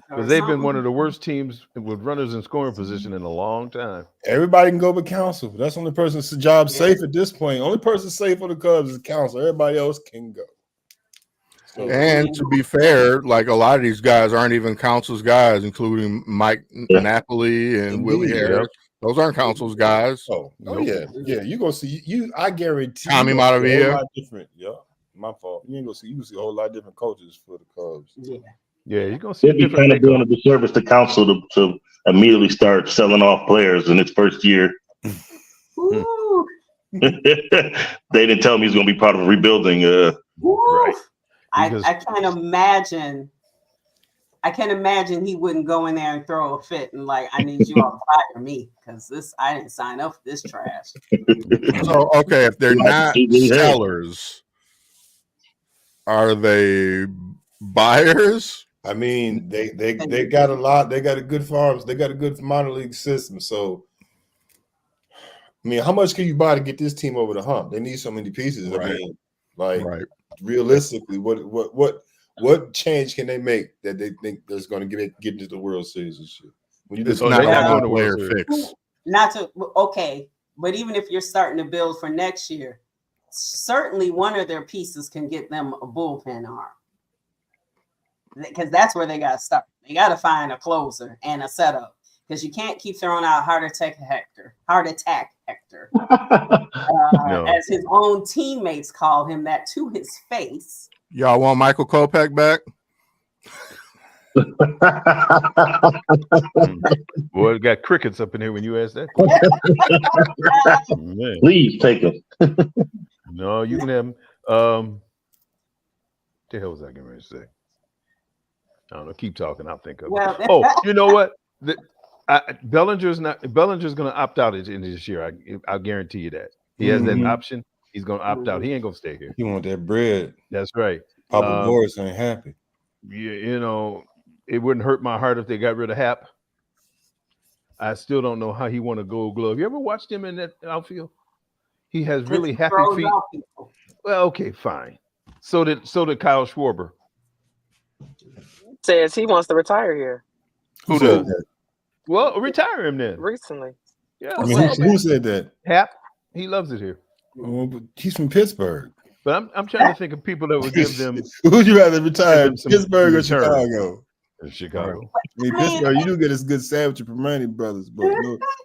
S6: because they've been one of the worst teams with runners in scoring position in a long time.
S4: Everybody can go but Counsell. That's the only person's job safe at this point. Only person safe for the Cubs is Counsell. Everybody else can go.
S1: And to be fair, like a lot of these guys aren't even Council's guys, including Mike Napoli and Willie Harris. Those aren't Council's guys.
S4: Oh yeah. You gonna see you. I guarantee.
S1: Tommy
S4: you gonna see a
S1: Maravilla.
S4: whole lot different. Yeah, my fault. You ain't gonna see. You gonna see a whole lot of different coaches for the Cubs.
S6: Yeah, you're gonna see.
S3: It'd be kind of doing a disservice to Council to immediately start selling off players in its first year. They didn't tell me he's going to be part of rebuilding.
S6: Right.
S2: I can't imagine. I can't imagine he wouldn't go in there and throw a fit and like, I need you all to fire me because I didn't sign up for this trash.
S1: So okay, if they're not sellers, are they buyers?
S4: I mean, they got a lot. They got a good farms. They got a good minor league system. So, I mean, how much can you buy to get this team over the hump? They need so many pieces.
S1: Right.
S4: I mean, like realistically, what change can they make that they think that's going to get into the World Series this year? When you
S1: It's not a player fix.
S2: Not to but even if you're starting to build for next year, certainly one of their pieces can get them a bullpen arm. Because that's where they got to start. They got to find a closer and a setup because you can't keep throwing out heart attack Hector, as his own teammates call him that to his face.
S1: Y'all want Michael Kopech back?
S6: Boy, it got crickets up in here when you asked that.
S3: Please take him.
S6: No, you can have him. The hell was I getting ready to say? I don't know. Keep talking. I'll think of it.
S2: Well,
S6: oh, you know what? Bellinger's going to opt out in this year. I'll guarantee you that. He has that option. He's going to opt out. He ain't going to stay here.
S4: He want that bread.
S6: That's right.
S4: Papa Boris ain't happy.
S6: Yeah, you know, it wouldn't hurt my heart if they got rid of Hap. I still don't know how he won a Gold Glove. You ever watched him in that outfield? He has really happy feet. Well, okay, fine. So did Kyle Schwarber.
S5: Says he wants to retire here.
S4: Who said that?
S6: Well, retire him then.
S5: Recently.
S6: Yeah.
S4: I mean, who said that?
S6: Hap. He loves it here.
S4: Well, but he's from Pittsburgh.
S6: But I'm trying to think of people that would give them.
S4: Who'd you rather retire, Pittsburgh or Chicago?
S6: Chicago.
S4: I mean, Pittsburgh, you do get a good sandwich from Permane Brothers, but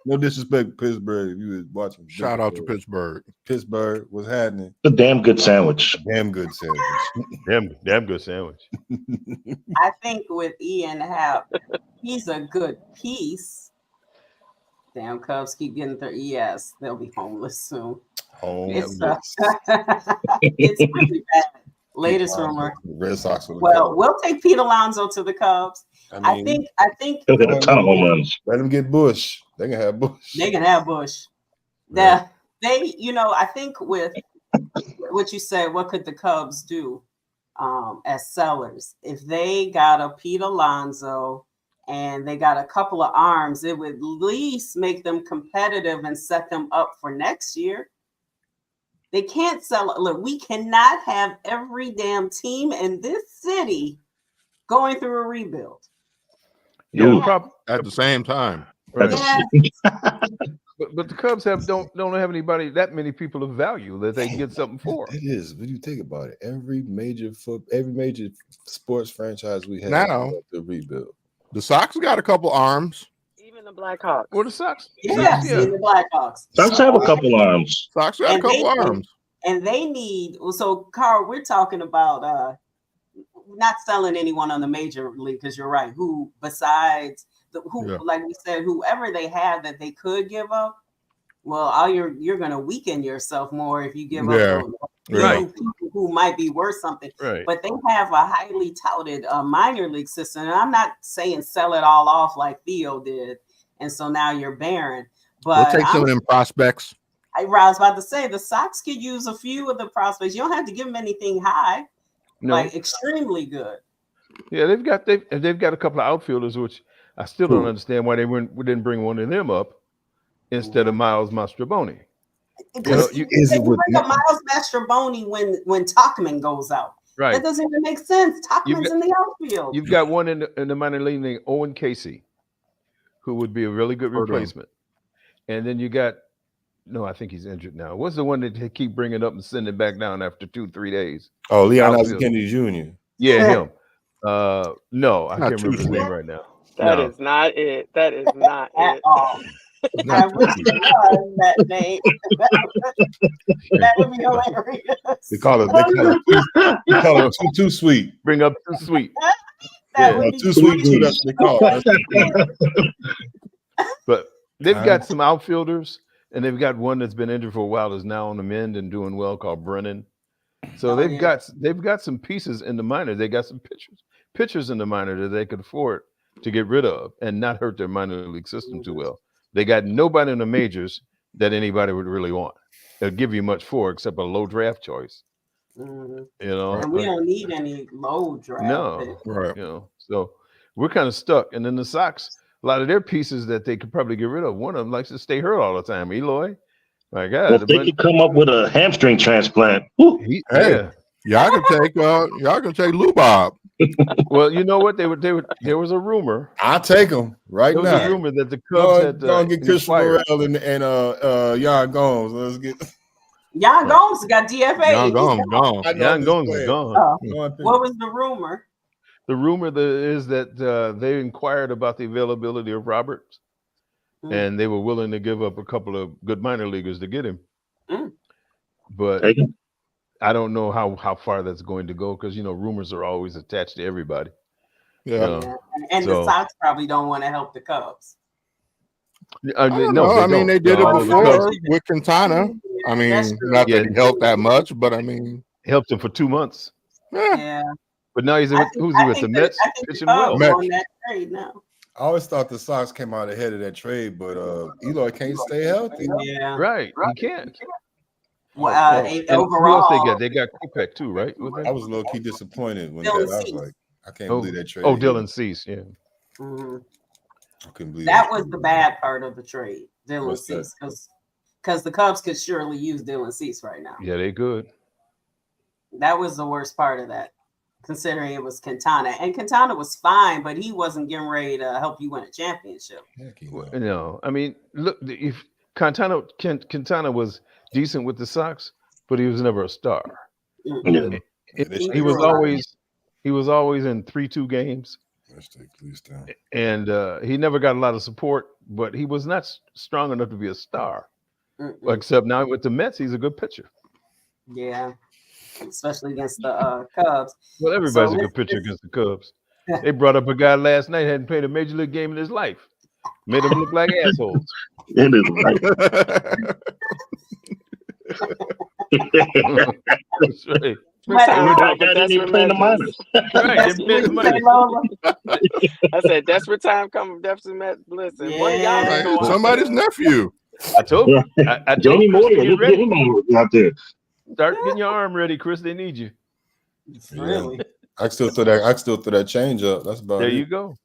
S4: no disrespect to Pittsburgh if you was watching.
S1: Shout out to Pittsburgh.
S4: Pittsburgh, what's happening?
S3: A damn good sandwich.
S4: Damn good sandwich.
S6: damn good sandwich.
S2: I think with Ian Happ, he's a good piece. Damn Cubs keep getting their ES. They'll be homeless soon. It's really bad. Latest rumor.
S4: Red Sox.
S2: We'll take Pete Alonso to the Cubs. I think
S3: he'll get a ton of home runs.
S4: Let him get Bush. They can have Bush.
S2: They can have Bush. I think with what you said, what could the Cubs do as sellers? If they got a Pete Alonso and they got a couple of arms, it would at least make them competitive and set them up for next year. They can't sell it. Look, we cannot have every damn team in this city going through a rebuild.
S1: At the same time.
S6: Right. But the Cubs don't have anybody, that many people of value that they can get something for.
S4: It is. When you think about it, every major sports franchise we have
S1: now
S4: to rebuild.
S1: The Sox got a couple arms.
S5: Even the Blackhawks.
S6: Or the Sox.
S2: Yeah. The Blackhawks.
S3: Sox have a couple arms.
S1: Sox got a couple arms.
S2: And they need, so Carl, we're talking about not selling anyone on the major league, because you're right. Who besides like we said, whoever they have that they could give up, well, you're gonna weaken yourself more if you give up people who might be worth something.
S6: Right.
S2: But they have a highly touted minor league system. And I'm not saying sell it all off like Theo did, and so now you're barren. But
S1: we'll take some of them prospects.
S2: I was about to say the Sox could use a few of the prospects. You don't have to give them anything high, like extremely good.
S6: Yeah, they've got a couple of outfielders, which I still don't understand why we didn't bring one of them up instead of Miles Mastrobuoni.
S2: You bring up Miles Mastrobuoni when Tauchman goes out.
S6: Right.
S2: That doesn't even make sense. Tauchman's in the outfield.
S6: You've got one in the minor league named Owen Casey, who would be a really good replacement. And then you got No, I think he's injured now. What's the one that they keep bringing up and sending it back down after 2-3 days?
S4: Oh, Leon
S6: Outfield.
S4: Kennedy Jr.
S6: Yeah, him. No, I
S1: Not
S6: can't remember his
S1: too
S6: name
S1: sweet.
S6: right now.
S5: That
S6: No.
S5: is not it. That is not
S2: At
S5: it.
S2: all. I
S1: Not
S2: wish it was that name. That would be hilarious.
S4: They call it too sweet.
S6: Bring up too sweet.
S2: That would be
S4: Too sweet too. That's what they call it.
S6: But they've got some outfielders, and they've got one that's been injured for a while, is now on the mend and doing well, called Brennan. So
S2: Oh,
S6: they've got some pieces in the minor. They got some pitchers in the minor that they could afford to get rid of and not hurt their minor league system too well. They got nobody in the majors that anybody would really want. They'll give you much for except a low draft choice.
S2: Mhm.
S6: You know,
S2: And we don't need any low draft.
S6: no,
S2: picks.
S1: right.
S6: you know, so we're kind of stuck. And then the Sox, a lot of their pieces that they could probably get rid of. One of them likes to stay hurt all the time. Eloy, my God,
S3: Well, if they could come up with a hamstring transplant. Woo.
S1: Hey. Y'all can take Lubob.
S6: Well, you know what? There was a rumor.
S4: I'll take them right
S6: There was
S4: now.
S6: a rumor that the Cubs had
S4: Go get Christian
S6: inquired.
S4: Morel and Yan Gomes. Let's get
S2: Jan Gomes got DFA.
S1: Young gone.
S4: I know
S6: Jan
S4: this
S6: Gomes is
S4: player.
S6: gone.
S2: Oh,
S4: Go on,
S2: what was the rumor?
S6: The rumor is that they inquired about the availability of Roberts, and they were willing to give up a couple of good minor leaguers to get him. But
S3: Hey,
S6: I don't know how far that's going to go because rumors are always attached to everybody.
S1: Yeah.
S2: Yeah. And the Sox probably don't want to help the Cubs.
S1: I don't know. I mean, they did it before with Quintana. I mean, not that he helped that much, but I mean,
S6: helped him for 2 months.
S2: Yeah.
S6: But now who's he with? The Mets pitching well.
S2: On that trade now.
S4: I always thought the Sox came out ahead of that trade, but Eloy can't stay healthy.
S2: Yeah.
S6: Right. He can't.
S2: Well,
S6: And
S2: overall,
S6: who else they got Kopech too, right?
S4: I was low key disappointed when that.
S2: Dylan
S4: I was
S2: Cease.
S4: like, I can't believe that trade.
S6: Oh, Dylan Cease, yeah.
S2: Mhm.
S4: I couldn't believe
S2: That was the bad part of the trade, Dylan
S4: What's that?
S2: Cease, because the Cubs could surely use Dylan Cease right now.
S6: Yeah, they good.
S2: That was the worst part of that, considering it was Quintana. And Quintana was fine, but he wasn't getting ready to help you win a championship.
S6: No, I mean, look, if Quintana was decent with the Sox, but he was never a star.
S2: Mhm.
S6: He was always in 3-2 games. And he never got a lot of support, but he was not strong enough to be a star. Except now with the Mets, he's a good pitcher.
S2: Yeah, especially against the Cubs.
S6: Well, everybody's a good pitcher against the Cubs. They brought up a guy last night hadn't played a major league game in his life. Made them look like assholes.
S3: It is right.
S6: That's right.
S5: I said, desperate time coming. Desperate Met. Listen,
S1: somebody's nephew.
S6: I told you. I told
S3: Danny Moore,
S6: you.
S3: get him out there.
S6: Start getting your arm ready, Chris. They need you.
S2: Really?
S4: I still throw that change up. That's about
S6: there
S4: it.
S6: you go.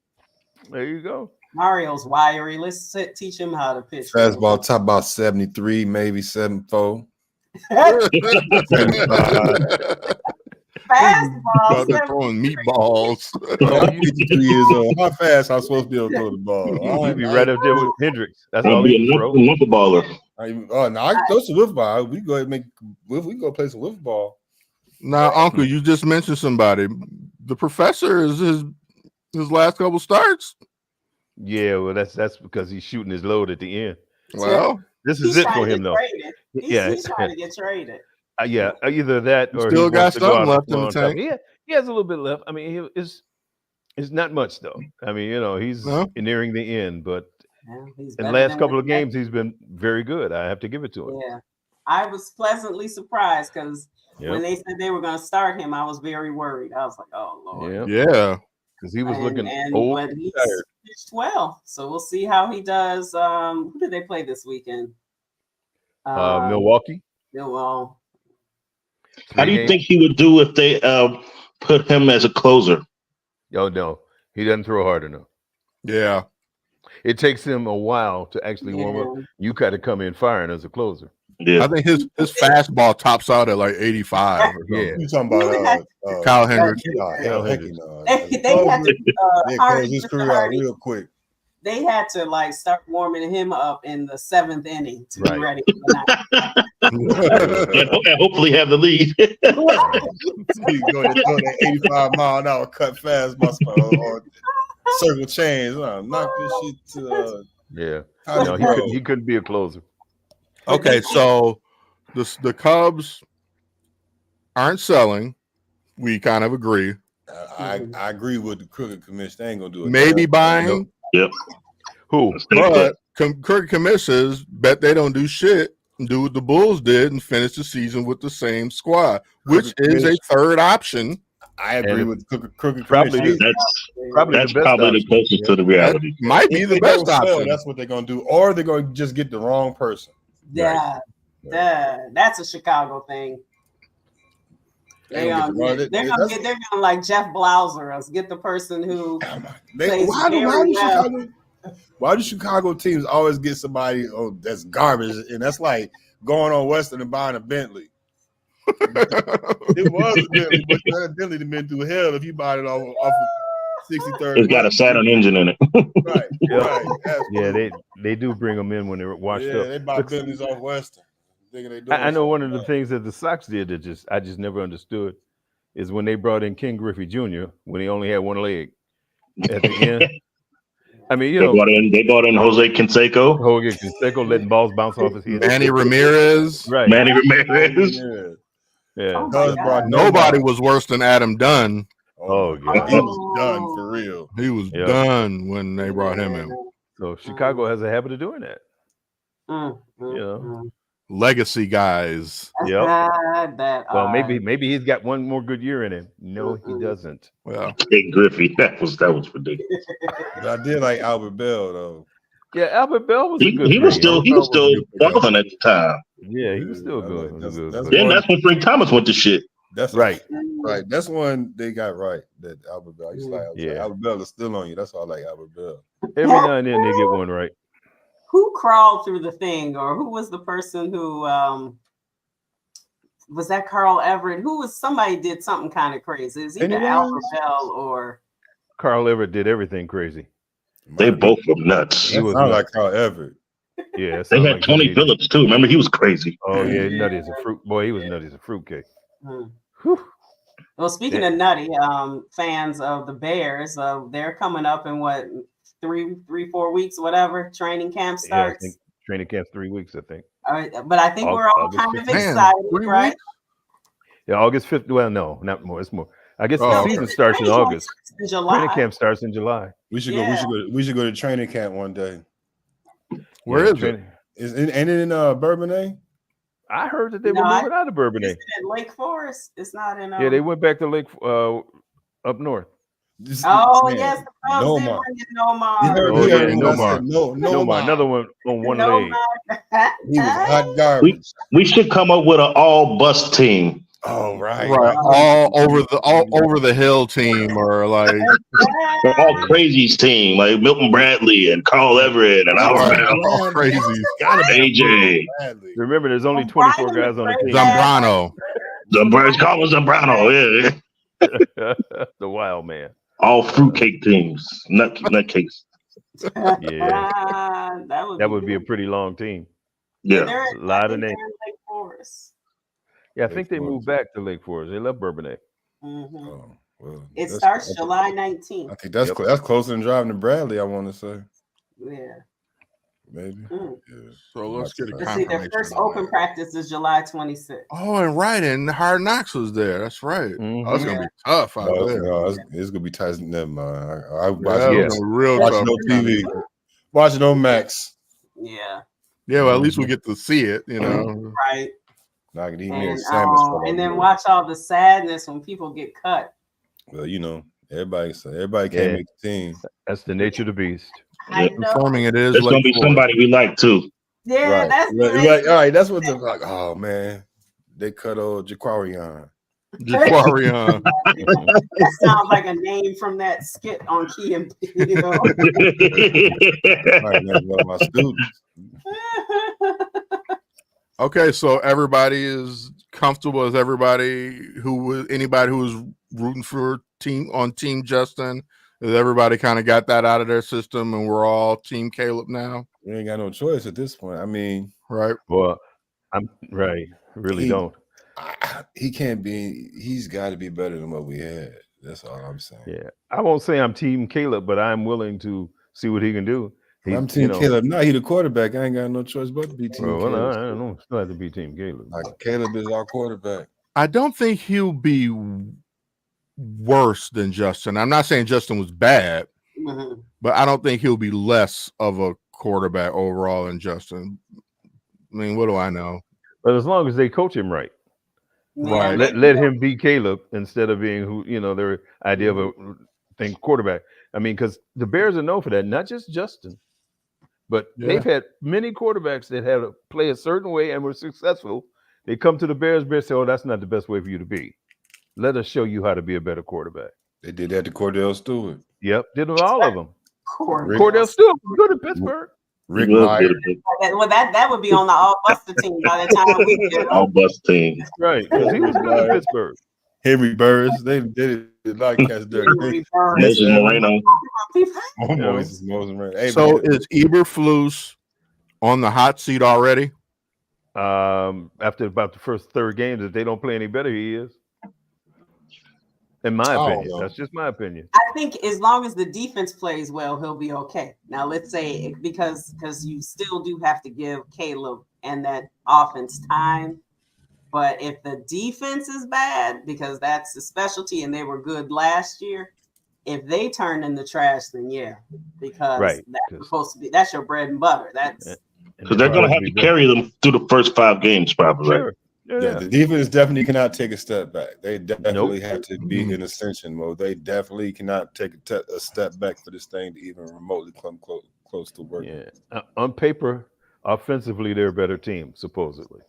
S6: There you go.
S2: Mario's wiry. Let's teach him how to pitch.
S4: Fastball top about 73, maybe 74.
S2: Fastball.
S1: They're throwing meatballs.
S4: I'm 53 years old. How fast I'm supposed to be able to throw the ball?
S6: You'd be right up there with Hendricks. That's
S3: I'll
S6: all
S3: be
S6: he can throw.
S3: a lumber baller.
S4: No, I can throw some whiff ball. We go ahead and we go play some whiff ball.
S1: Now, Uncle, you just mentioned somebody. The professor is his last couple starts.
S6: Yeah, well, that's because he's shooting his load at the end.
S1: Well,
S6: this is it for him, though.
S2: He's trying to get traded.
S6: Yeah, either that or
S1: still
S6: he
S1: got
S6: wants to go
S1: something
S6: out
S1: left in the
S6: on
S1: tank.
S6: top. He has a little bit left. I mean, it's not much though. I mean, he's nearing the end, but in the last couple of games, he's been very good. I have to give it to him.
S2: Yeah, I was pleasantly surprised because when they said they were going to start him, I was very worried. I was like, "Oh Lord."
S1: Yeah.
S6: Because he was looking old.
S2: But he's pitched well, so we'll see how he does. Who did they play this weekend?
S6: Milwaukee.
S2: Well,
S3: how do you think he would do if they put him as a closer?
S6: Oh no, he doesn't throw hard enough.
S1: Yeah,
S6: it takes him a while to actually warm up. You got to come in firing as a closer.
S3: Yeah,
S1: I think his fastball tops out at like 85.
S6: Yeah,
S4: you talking about
S1: Kyle Hendricks?
S4: Hell, heck no.
S2: They had to
S4: close his career out real quick.
S2: they had to like start warming him up in the 7th inning to be ready for the
S3: and hopefully have the lead.
S4: He's going to throw that 85-mile-an-hour cut fastball or circle chains. Knock this shit to
S6: he couldn't be a closer.
S1: Okay, so the Cubs aren't selling. We kind of agree.
S4: I agree with the crooked commission. They ain't gonna do it.
S1: Maybe buying.
S3: Yep.
S1: Who? But crooked commissioners bet they don't do shit. Do what the Bulls did and finish the season with the same squad, which is a third option.
S4: I agree with crooked
S6: probably
S4: commission.
S3: That's probably the closest to the reality.
S1: That might be the best option.
S4: That's what they're gonna do, or they're gonna just get the wrong person.
S2: That's a Chicago thing. They're gonna like Jeff Blauser us, get the person who
S4: why do Chicago teams always get somebody that's garbage, and that's like going on Western and buying a Bentley? It was a Bentley, but that Bentley had been through hell if you buy it off of 63rd.
S3: It's got a Saturn engine in it.
S4: Right.
S6: Yeah, they do bring them in when they're washed up.
S4: They buy Bentleys off Western.
S6: I know one of the things that the Sox did that I just never understood is when they brought in King Griffey Jr. when he only had one leg at the end. I mean,
S3: they brought in Jose Canseco.
S6: Jose Canseco letting balls bounce off his head.
S1: Manny Ramirez.
S6: Right.
S3: Manny Ramirez.
S6: Yeah.
S1: Nobody was worse than Adam Dunn.
S4: Oh, God. He was done for real.
S1: He was done when they brought him in.
S6: So Chicago has a habit of doing that.
S1: Legacy guys.
S6: Well, maybe he's got one more good year in him. No, he doesn't.
S1: Well,
S3: Big Griffey, that was ridiculous.
S4: But I did like Albert Bell though.
S6: Yeah, Albert Bell was a good.
S3: He was still relevant at the time.
S6: Yeah, he was still good.
S3: Then that's when Frank Thomas went to shit.
S4: That's right. That's one they got right. That Albert Bell. I used to like Albert Bell is still on you. That's why I like Albert Bell.
S6: Every now and then they get one right.
S2: Who crawled through the thing, or who was the person who was that Carl Everett? Somebody did something kind of crazy. Is either Albert Bell or
S6: Carl Everett did everything crazy.
S3: They both were nuts.
S4: He was not like Carl Everett.
S6: Yeah,
S3: they had Tony Phillips too. Remember, he was crazy.
S6: Oh yeah, nutty as a fruit boy. He was nutty as a fruitcake.
S2: Well, speaking of nutty, fans of the Bears, they're coming up in what 3-4 weeks, whatever. Training camp starts.
S6: I think training camp's 3 weeks, I think.
S2: But I think we're all kind of excited, right?
S6: Yeah, August 5th. Well, no, not more. It's more. I guess the season starts in August. Training camp starts in July.
S4: We should go. We should go to training camp one day.
S1: Where is it?
S4: Ain't it in Bourbonnais?
S6: I heard that they were moving out of Bourbonnais.
S2: It's in Lake Forest. It's not in.
S6: Yeah, they went back to Lake up north.
S2: Yes, the Cubs did bring in Nomar.
S6: Nomar. Another one on one leg.
S4: He was hot garbage.
S3: We should come up with an all bust team.
S4: Oh right.
S1: All over the hill team, or like
S3: the all crazies team, like Milton Bradley and Carl Everett and
S1: all crazies.
S3: AJ.
S6: Remember, there's only 24 guys on the team.
S1: Zambrano.
S3: Zambrano, yeah.
S6: The wild man.
S3: All fruitcake teams, nutcakes.
S6: Yeah, that would be a pretty long team.
S3: Yeah,
S6: a lot of names.
S2: Lake Forest.
S6: Yeah, I think they moved back to Lake Forest. They left Bourbonnais.
S4: Oh, well,
S2: it starts July 19th.
S4: I think that's closer than driving to Bradley. I want to say.
S2: Yeah.
S4: Maybe.
S1: Yeah. So let's get a
S2: confirmation. Their first open practice is July 26th.
S1: Oh, and Hard Knocks was there. That's right. Oh, it's gonna be tough out there.
S4: No, it's gonna be tight. Never mind. I
S1: watch
S4: real watching on TV, watching on Max.
S2: Yeah.
S1: Yeah, well, at least we get to see it, you know.
S2: Right.
S4: I can eat
S2: me a sandwich. And then watch all the sadness when people get cut.
S4: Well, you know, everybody can't make the team.
S6: That's the nature of the beast.
S1: Performing it is.
S3: There's gonna be somebody we like too.
S2: Yeah,
S4: that's right. All right, that's what they're like. Oh man, they cut old Jaquarion.
S1: Jaquarion.
S2: That sounds like a name from that skit on Key and Peele.
S4: My students.
S1: Okay, so everybody is comfortable. Is anybody who was rooting for Team Justin Has everybody kind of got that out of their system, and we're all Team Caleb now?
S4: We ain't got no choice at this point. I mean,
S1: right?
S6: Well, I'm right. Really don't.
S4: He can't be. He's got to be better than what we had. That's all I'm saying.
S6: Yeah, I won't say I'm Team Caleb, but I'm willing to see what he can do.
S4: I'm Team Caleb. No, he the quarterback. I ain't got no choice but to be Team Caleb.
S6: Well, I don't know. Still have to be Team Caleb.
S4: Like Caleb is our quarterback.
S1: I don't think he'll be worse than Justin. I'm not saying Justin was bad, but I don't think he'll be less of a quarterback overall than Justin. I mean, what do I know?
S6: But as long as they coach him right.
S1: Right.
S6: Let him be Caleb instead of being who, their idea of a thing quarterback. I mean, because the Bears are known for that, not just Justin, but they've had many quarterbacks that had to play a certain way and were successful. They come to the Bears say, "Oh, that's not the best way for you to be. Let us show you how to be a better quarterback."
S4: They did that to Cordell Stewart.
S6: Yep, did all of them.
S2: Cordell
S6: Stewart good at Pittsburgh.
S4: Rick Meyer.
S2: Well, that would be on the all buster team by the time we get
S3: all buster team.
S6: Right, because he was good at Pittsburgh.
S4: Henry Burris, they did a lot of cats there.
S3: Moses Moreno.
S4: Hey,
S1: so is Eberflus on the hot seat already?
S6: After about the first third game, if they don't play any better, he is. In my opinion, that's just my opinion.
S2: I think as long as the defense plays well, he'll be okay. Now, let's say because you still do have to give Caleb and that offense time. But if the defense is bad, because that's the specialty and they were good last year, if they turn in the trash, then because that's supposed to be, that's your bread and butter. That's
S3: because they're going to have to carry them through the first 5 games, probably. Right?
S4: Yeah, the defense definitely cannot take a step back. They definitely have to be in ascension mode. They definitely cannot take a step back for this thing to even remotely come close to working.
S6: Yeah, on paper, offensively, they're a better team, supposedly.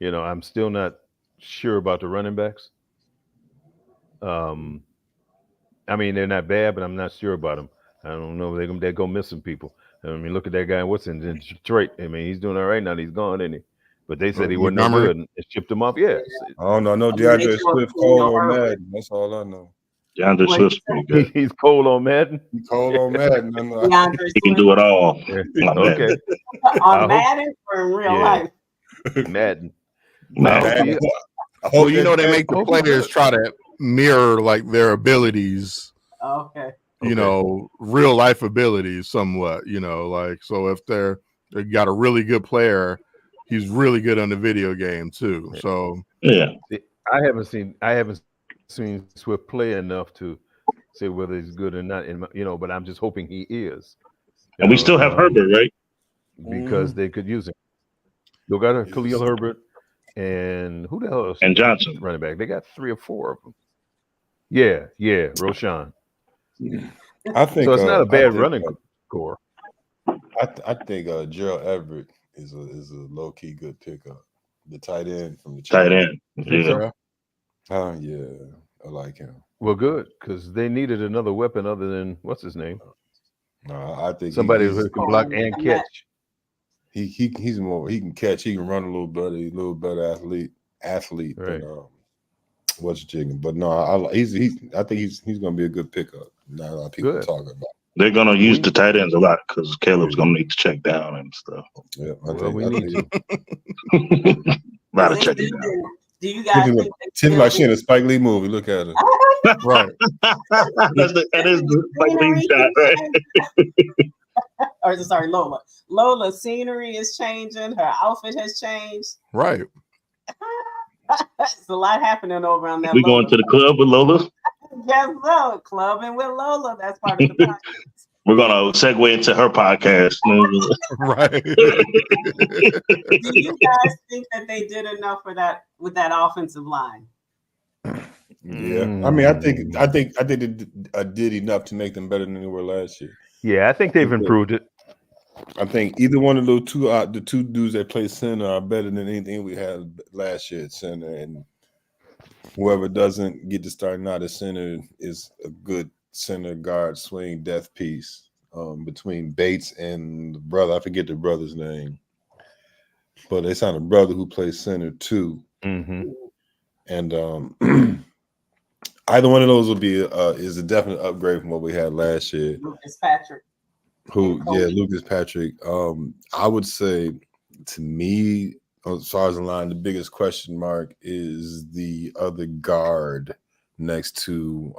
S6: I'm still not sure about the running backs. I mean, they're not bad, but I'm not sure about them. I don't know if they're going to miss some people. I mean, look at that guy. What's in Detroit? I mean, he's doing all right now. He's gone, isn't he? But they said he wasn't no good and shipped him off. Yeah.
S4: I don't know. No, DeAndre Swift cold on Madden. That's all I know.
S3: DeAndre Swift's pretty good.
S6: He's cold on Madden.
S4: He's cold on Madden.
S3: He can do it all.
S6: Okay.
S2: On Madden or in real life?
S6: Madden.
S1: Well, they make the players try to mirror like their abilities.
S2: Okay.
S1: Real life abilities somewhat, so if they got a really good player, he's really good on the video game too. So
S6: I haven't seen Swift play enough to say whether he's good or not, but I'm just hoping he is.
S3: And we still have Herbert, right?
S6: Because they could use him. They got Khalil Herbert and who the hell else?
S3: And Johnson.
S6: Running back. They got 3 or 4 of them. Yeah, Roshan.
S4: I think
S6: so. It's not a bad running core.
S4: I think Gerald Everett is a low key good pickup. The tight end from the
S3: tight end.
S4: Yeah. I like him.
S6: Well, good because they needed another weapon other than what's his name.
S4: No, I think
S6: somebody who can block and catch.
S4: He's more. He can catch. He can run a little better athlete.
S6: Right.
S4: Than, what's chicken? But no, I think he's going to be a good pickup. Not a lot of people talking about.
S3: They're going to use the tight ends a lot because Caleb's going to need to check down and stuff.
S4: Yeah,
S6: we need to.
S3: A lot of checking down.
S2: Do you guys think
S4: Tim like she in a Spike Lee movie? Look at her.
S1: Right.
S3: That is the Spike Lee shot, right?
S2: Or sorry, Lola. Lola's scenery is changing. Her outfit has changed.
S1: Right.
S2: It's a lot happening over on that.
S3: We going to the club with Lola?
S2: Yes, so clubbing with Lola. That's part of the podcast.
S3: We're gonna segue into her podcast.
S1: Right.
S2: Do you guys think that they did enough for that with that offensive line?
S4: Yeah, I mean, I think they did enough to make them better than they were last year.
S6: Yeah, I think they've improved it.
S4: I think either one of those the two dudes that play center are better than anything we had last year at center, and whoever doesn't get to start out at center is a good center guard swing death piece between Bates and the brother. I forget the brother's name, but they signed a brother who plays center too.
S6: Mm-hmm.
S4: And Either one of those will be is a definite upgrade from what we had last year.
S2: Lucas Patrick.
S4: Lucas Patrick. I would say, to me, as far as the line, the biggest question mark is the other guard next to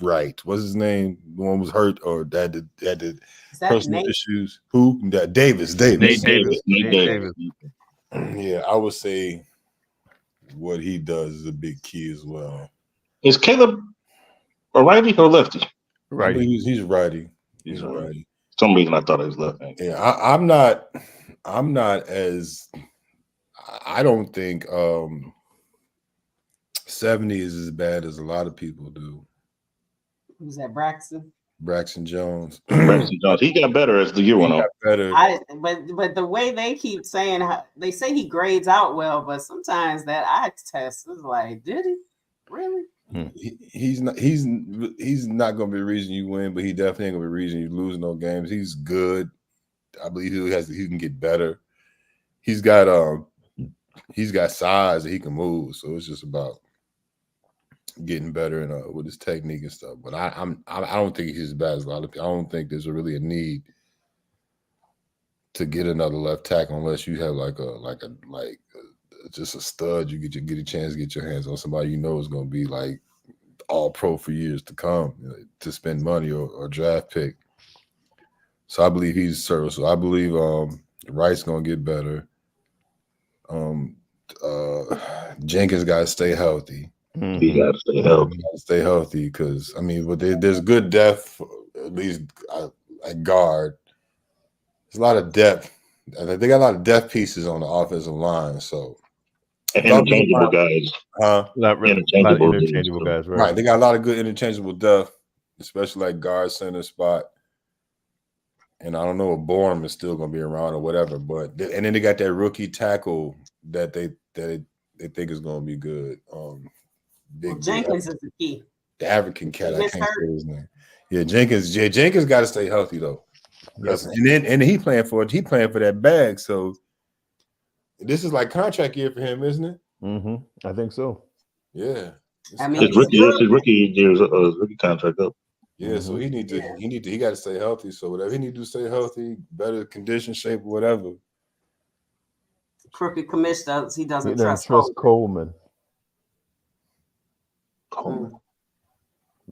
S4: Wright. What's his name? The one was hurt or had the personal issues. Who? Davis.
S6: Nate Davis.
S4: Yeah, I would say what he does is a big key as well.
S3: Is Caleb a righty or lefty?
S4: Right. He's righty. He's righty.
S3: For some reason I thought he was left-handed.
S4: Yeah, I'm not as. I don't think 70 is as bad as a lot of people do.
S2: Who's that? Braxton
S4: Jones.
S3: Braxton Jones. He got better as the year went on.
S4: Better.
S2: But the way they keep saying, they say he grades out well, but sometimes that eye test is like, did he really?
S4: He's not going to be the reason you win, but he definitely ain't going to be the reason you lose no games. He's good. I believe he can get better. He's got size that he can move, so it's just about getting better and with his technique and stuff. But I don't think he's as bad as a lot of people. I don't think there's really a need to get another left tackle unless you have just a stud. You get a chance to get your hands on somebody you know is going to be like all pro for years to come, to spend money or draft pick. So I believe he's serviceable. I believe Wright's going to get better. Jenkins got to stay healthy.
S3: He got to stay healthy.
S4: Because there's good depth, at least at guard. There's a lot of depth. They got a lot of depth pieces on the offensive line. So
S3: interchangeable guys.
S6: Interchangeable guys,
S4: right. They got a lot of good interchangeable depth, especially like guard, center spot. And I don't know if Bourne is still going to be around or whatever, and then they got that rookie tackle that they think is going to be good.
S2: Jenkins is the key.
S4: The African cat, I can't say his name. Yeah, Jenkins got to stay healthy though. Yes. And he playing for that bag. So this is like contract year for him, isn't it?
S6: Mm-hmm. I think so.
S4: Yeah.
S3: His rookie year's rookie contract up.
S4: Yeah, so he got to stay healthy. So whatever he need to do, stay healthy, better condition, shape, whatever.
S2: Crooked commissioner, he doesn't trust
S6: Coleman.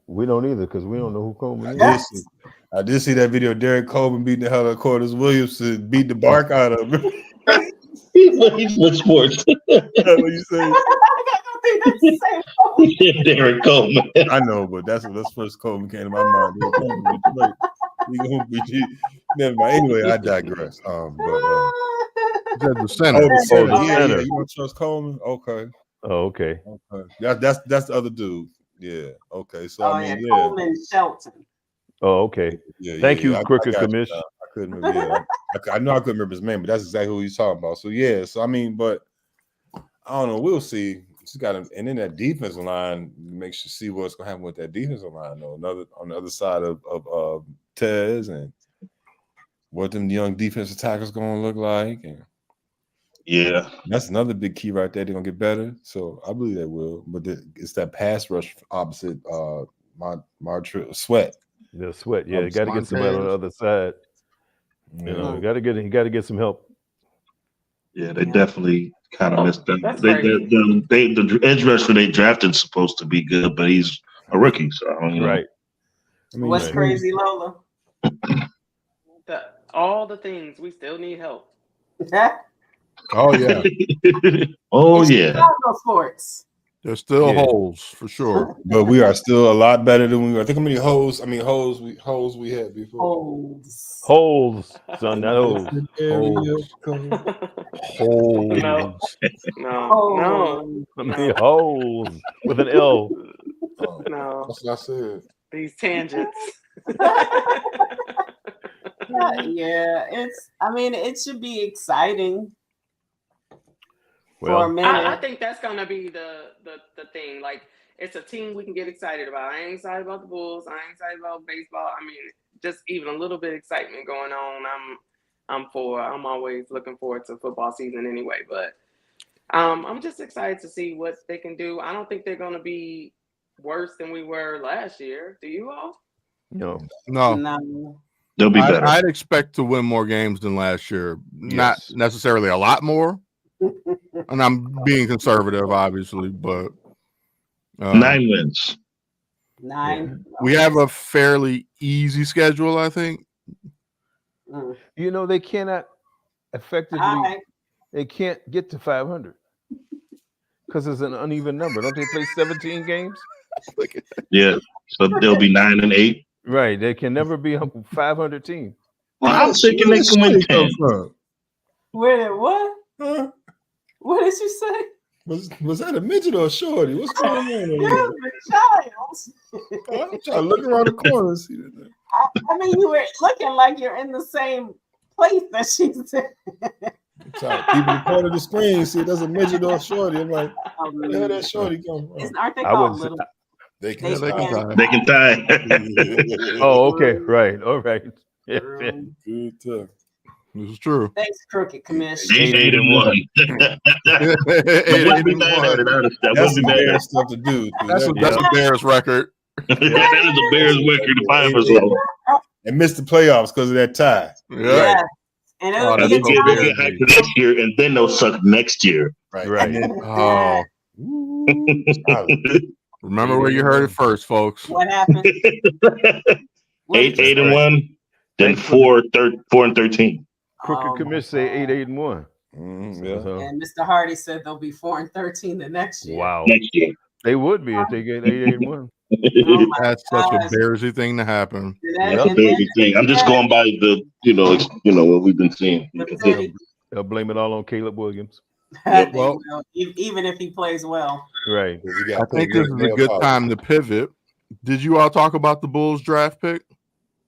S6: We don't either because we don't know who Coleman is.
S4: I did see that video of Derek Coleman beating the hell out of Cordis Williamson, beat the bark out of him.
S3: He's with sports.
S4: That's what you say.
S3: Derek Coleman.
S4: I know, but that's first Coleman came to my mind. Never mind. Anyway, I digress.
S1: The center.
S4: The center. You don't trust Coleman? Okay.
S6: Oh, okay.
S4: That's the other dude. Yeah. Okay. So
S2: Coleman Shelton.
S6: Oh, okay. Thank you, Crooked Commissioner.
S4: I couldn't remember. I know I couldn't remember his name, but that's exactly who he's talking about. So yeah. So but I don't know. We'll see. She's got him, and then that defensive line makes you see what's gonna happen with that defensive line, though. On the other side of Tez, and what them young defensive tackles gonna look like, and that's another big key right there. They're gonna get better, so I believe they will. But it's that pass rush opposite Sweat.
S6: The Sweat, yeah, you got to get somebody on the other side. You know, you got to get some help.
S3: Yeah, they definitely kind of missed them. The edge rusher they drafted is supposed to be good, but he's a rookie, so I don't know.
S6: Right.
S2: What's crazy, Lola?
S5: All the things we still need help.
S1: Oh yeah.
S3: Oh yeah.
S2: Chicago sports.
S1: There's still holes for sure,
S4: but we are still a lot better than we were. I think how many holes we had before.
S2: Holes,
S6: son, not holes.
S5: Holes. No.
S6: I mean, holes with an L.
S5: No.
S4: That's what I said.
S5: These tangents.
S2: Yeah, it should be exciting.
S6: Well,
S2: for a minute.
S5: I think that's gonna be the thing. Like, it's a team we can get excited about. I ain't excited about the Bulls. I ain't excited about baseball. I mean, just even a little bit of excitement going on. I'm always looking forward to football season anyway. But I'm just excited to see what they can do. I don't think they're going to be worse than we were last year. Do you all?
S6: No.
S2: No.
S3: They'll be better.
S1: I'd expect to win more games than last year. Not
S6: Yes.
S1: necessarily a lot more. And I'm being conservative, obviously, but
S3: 9 wins.
S2: 9.
S1: we have a fairly easy schedule, I think.
S2: Mm.
S6: You know, they cannot effectively,
S2: Hi.
S6: they can't get to 500 because it's an uneven number. Don't they play 17 games?
S3: Yeah. So they'll be 9 and 8.
S6: Right. They can never be a 500 team.
S3: Well, I'm thinking they can win 10.
S2: Where did what?
S4: Huh?
S2: What did you say?
S4: Was that a midget or a shorty? What's going on? over
S2: You're
S4: there?
S2: the child.
S4: I'm trying to look around the corner and see that.
S2: I mean, you were looking like you're in the same place that she's in.
S4: I'm trying to keep in the corner of the screen. See, there's a midget or a shorty. I'm like, where the hell that shorty come from?
S2: Aren't they
S6: I
S2: called
S6: wouldn't say-
S2: little?
S4: They
S2: They
S4: can
S2: can.
S3: They can tie.
S6: Oh, okay. Right. All right. Yeah.
S4: Good stuff.
S1: This is true.
S2: Thanks, Crooked Commission.
S3: 8 and 1. I wouldn't be mad at it, honestly. I
S4: That's
S3: wouldn't be
S4: some
S3: mad at
S4: Bears
S3: it.
S4: stuff to do.
S1: That's a Bears record.
S3: That is the Bears record to 5 or so.
S4: And missed the playoffs because of that tie.
S1: Yeah.
S2: Yeah. And
S1: Oh,
S2: it'll
S3: And
S2: be a
S3: they'll get
S2: time.
S3: hyped for next year, and then they'll suck next year.
S4: Right.
S1: Oh, remember where you heard it first, folks.
S2: What happened?
S3: 8 and 1, then
S6: Thanks for
S3: 4 and 13.
S6: Crooked Commission say 8 and 1.
S4: Yeah.
S6: So,
S2: And Mr. Hardy said they'll be 4 and 13 the next year.
S6: wow.
S3: Next year.
S6: They would be if they get 8 and 1.
S2: Oh my
S1: That's such a
S2: gosh.
S1: Bearsy thing to happen.
S3: That's a big thing. I'm just going by the, what we've been seeing.
S6: They'll blame it all on Caleb Williams.
S2: They
S1: well-
S2: will, even if he plays well.
S6: Right.
S1: I think this is a good time to pivot. Did you all talk about the Bulls draft pick?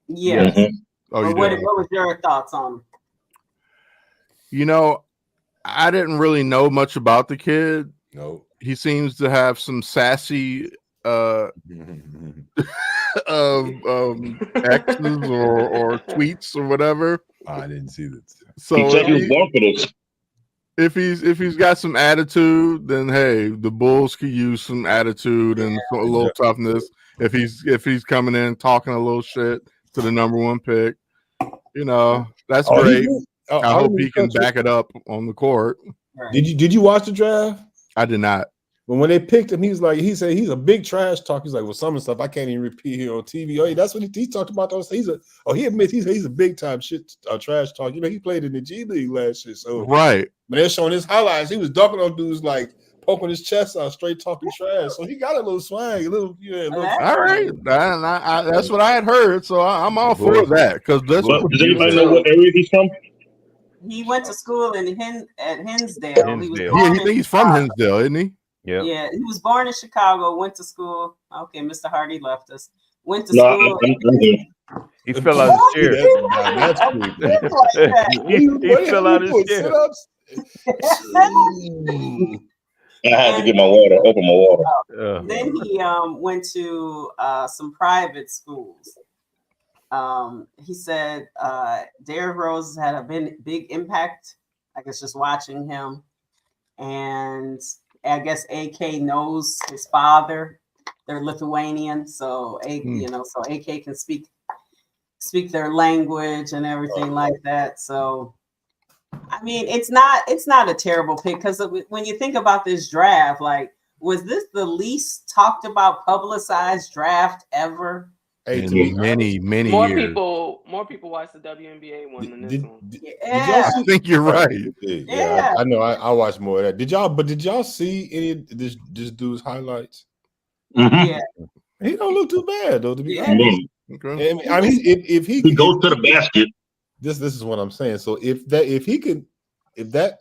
S2: Yes.
S3: Mhm.
S1: Oh, you
S2: What
S1: did.
S2: was your thoughts on him?
S1: You know, I didn't really know much about the kid.
S4: No.
S1: He seems to have some sassy X's or tweets or whatever.
S4: I didn't see that.
S1: So
S3: He said he was born for this.
S1: if he's got some attitude, then hey, the Bulls could use some attitude and a little toughness. If he's coming in talking a little shit to the number 1 pick, that's great. I hope he can back it up on the court.
S2: Right.
S4: Did you watch the draft?
S1: I did not.
S4: When they picked him, he said he's a big trash talk. He's like, well, some of the stuff I can't even repeat here on TV. Oh, yeah, that's what he talked about. Those. He admits he's a big time trash talk. He played in the G League last year. So
S1: Right.
S4: when they're showing his highlights, he was dunking on dudes like poking his chest out, straight talking trash. So he got a little swag, a little.
S1: All right. That's what I had heard. So I'm all for that because that's
S3: But
S1: what
S3: does anybody know what area he's from?
S2: He went to school at Hinsdale. He was
S1: Yeah,
S2: born
S1: he
S2: in
S1: think he's from
S2: Chicago.
S1: Hinsdale, isn't he?
S6: Yeah.
S2: Yeah, he was born in Chicago, went to school. Okay, Mr. Hardy left us. Went to
S3: No,
S2: school.
S3: I'm here.
S6: He fell out of his chair.
S4: That's
S6: He fell out of his chair.
S3: I had to get my water, open my water.
S2: Then he went to some private schools. He said Derrick Rose had a big impact. I guess just watching him. And I guess AK knows his father. They're Lithuanian, so so AK can speak their language and everything like that. So, I mean, it's not a terrible pick because when you think about this draft, like, was this the least talked about, publicized draft ever?
S1: In many
S5: More
S1: years.
S5: people watch the WNBA one than this one.
S1: I think you're right.
S2: Yeah.
S4: I know. I watched more of that. Did y'all see any of this dude's highlights?
S3: Mhm.
S2: Yeah.
S4: He don't look too bad though. To be
S2: Yeah.
S4: honest,
S1: Okay.
S4: I mean, if he
S3: goes to the basket.
S4: This is what I'm saying. So if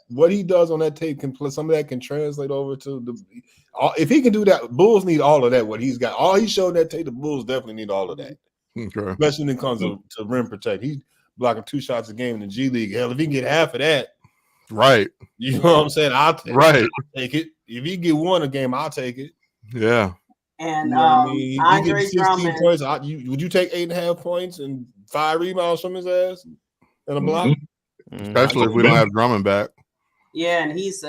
S4: what he does on that tape can some of that can translate over to if he can do that, Bulls need all of that. What he's got, all he showed that tape, the Bulls definitely need all of that.
S1: Okay.
S4: Especially when it comes to rim protect. He's blocking 2 shots a game in the G League. Hell, if he can get half of that,
S1: Right.
S4: you know what I'm saying? I'll take it. If he get 1 a game, I'll take it.
S1: Yeah.
S2: And
S4: You know what I mean? He
S2: Andre
S4: gets 16
S2: Drummond.
S4: points. Would you take 8.5 points and 5 rebounds from his ass and a block?
S1: Especially if we don't have Drummond back.
S2: Yeah, and he's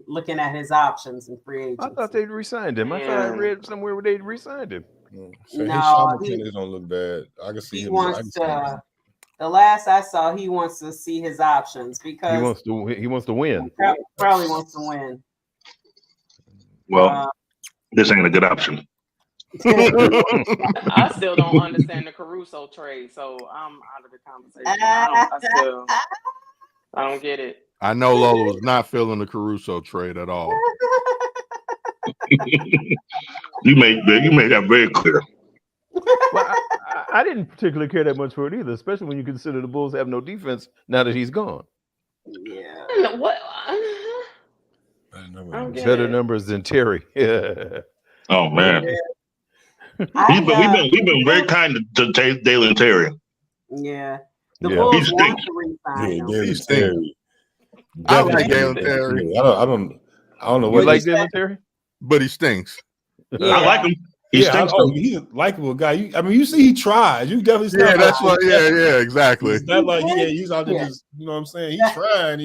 S2: looking at his options in free agency.
S6: I thought they re-signed him. I thought I read somewhere where they re-signed him.
S4: So
S2: No,
S4: his simultaneous don't look bad. I can see
S2: he
S4: him.
S2: wants to. The last I saw, he wants to see his options because
S6: he wants to win.
S2: Probably wants to win.
S3: Well, this ain't a good option.
S5: I still don't understand the Caruso trade, so I'm out of the conversation. I don't get it.
S1: I know Lola was not feeling the Caruso trade at all.
S3: You made that very clear.
S6: Well, I didn't particularly care that much for it either, especially when you consider the Bulls have no defense now that he's gone.
S2: Yeah.
S5: What?
S6: Better numbers than Terry.
S3: Oh man, we've been very kind to Dalen Terry.
S2: Yeah, the Bulls want to re-sign him.
S4: Dalen Terry.
S1: I like Dalen Terry.
S4: I don't know what
S6: you like Dalen Terry,
S1: but he stinks.
S3: Yeah. I like him. He's
S4: a likable guy. You see, he tries. You definitely.
S1: Yeah, that's what. Yeah, exactly.
S4: It's not like he's out there just. You know what I'm saying? He's trying.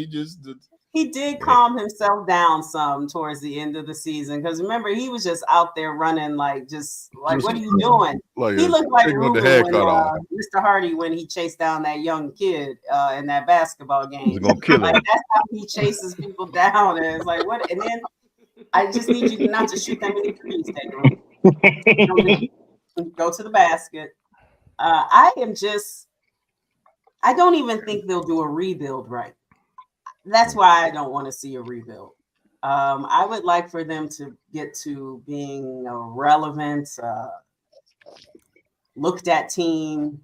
S2: He did calm himself down some towards the end of the season because remember he was just out there running like what are you doing?
S1: Like
S2: he looked like Ruben when
S1: Mr.
S2: Hardy when he chased down that young kid in that basketball game.
S6: He's gonna kill him.
S2: Like that's how he chases people down, and it's like what? And then I just need you not to shoot that many threes, go to the basket. I don't even think they'll do a rebuild right. That's why I don't want to see a rebuild. I would like for them to get to being a relevant, looked at team,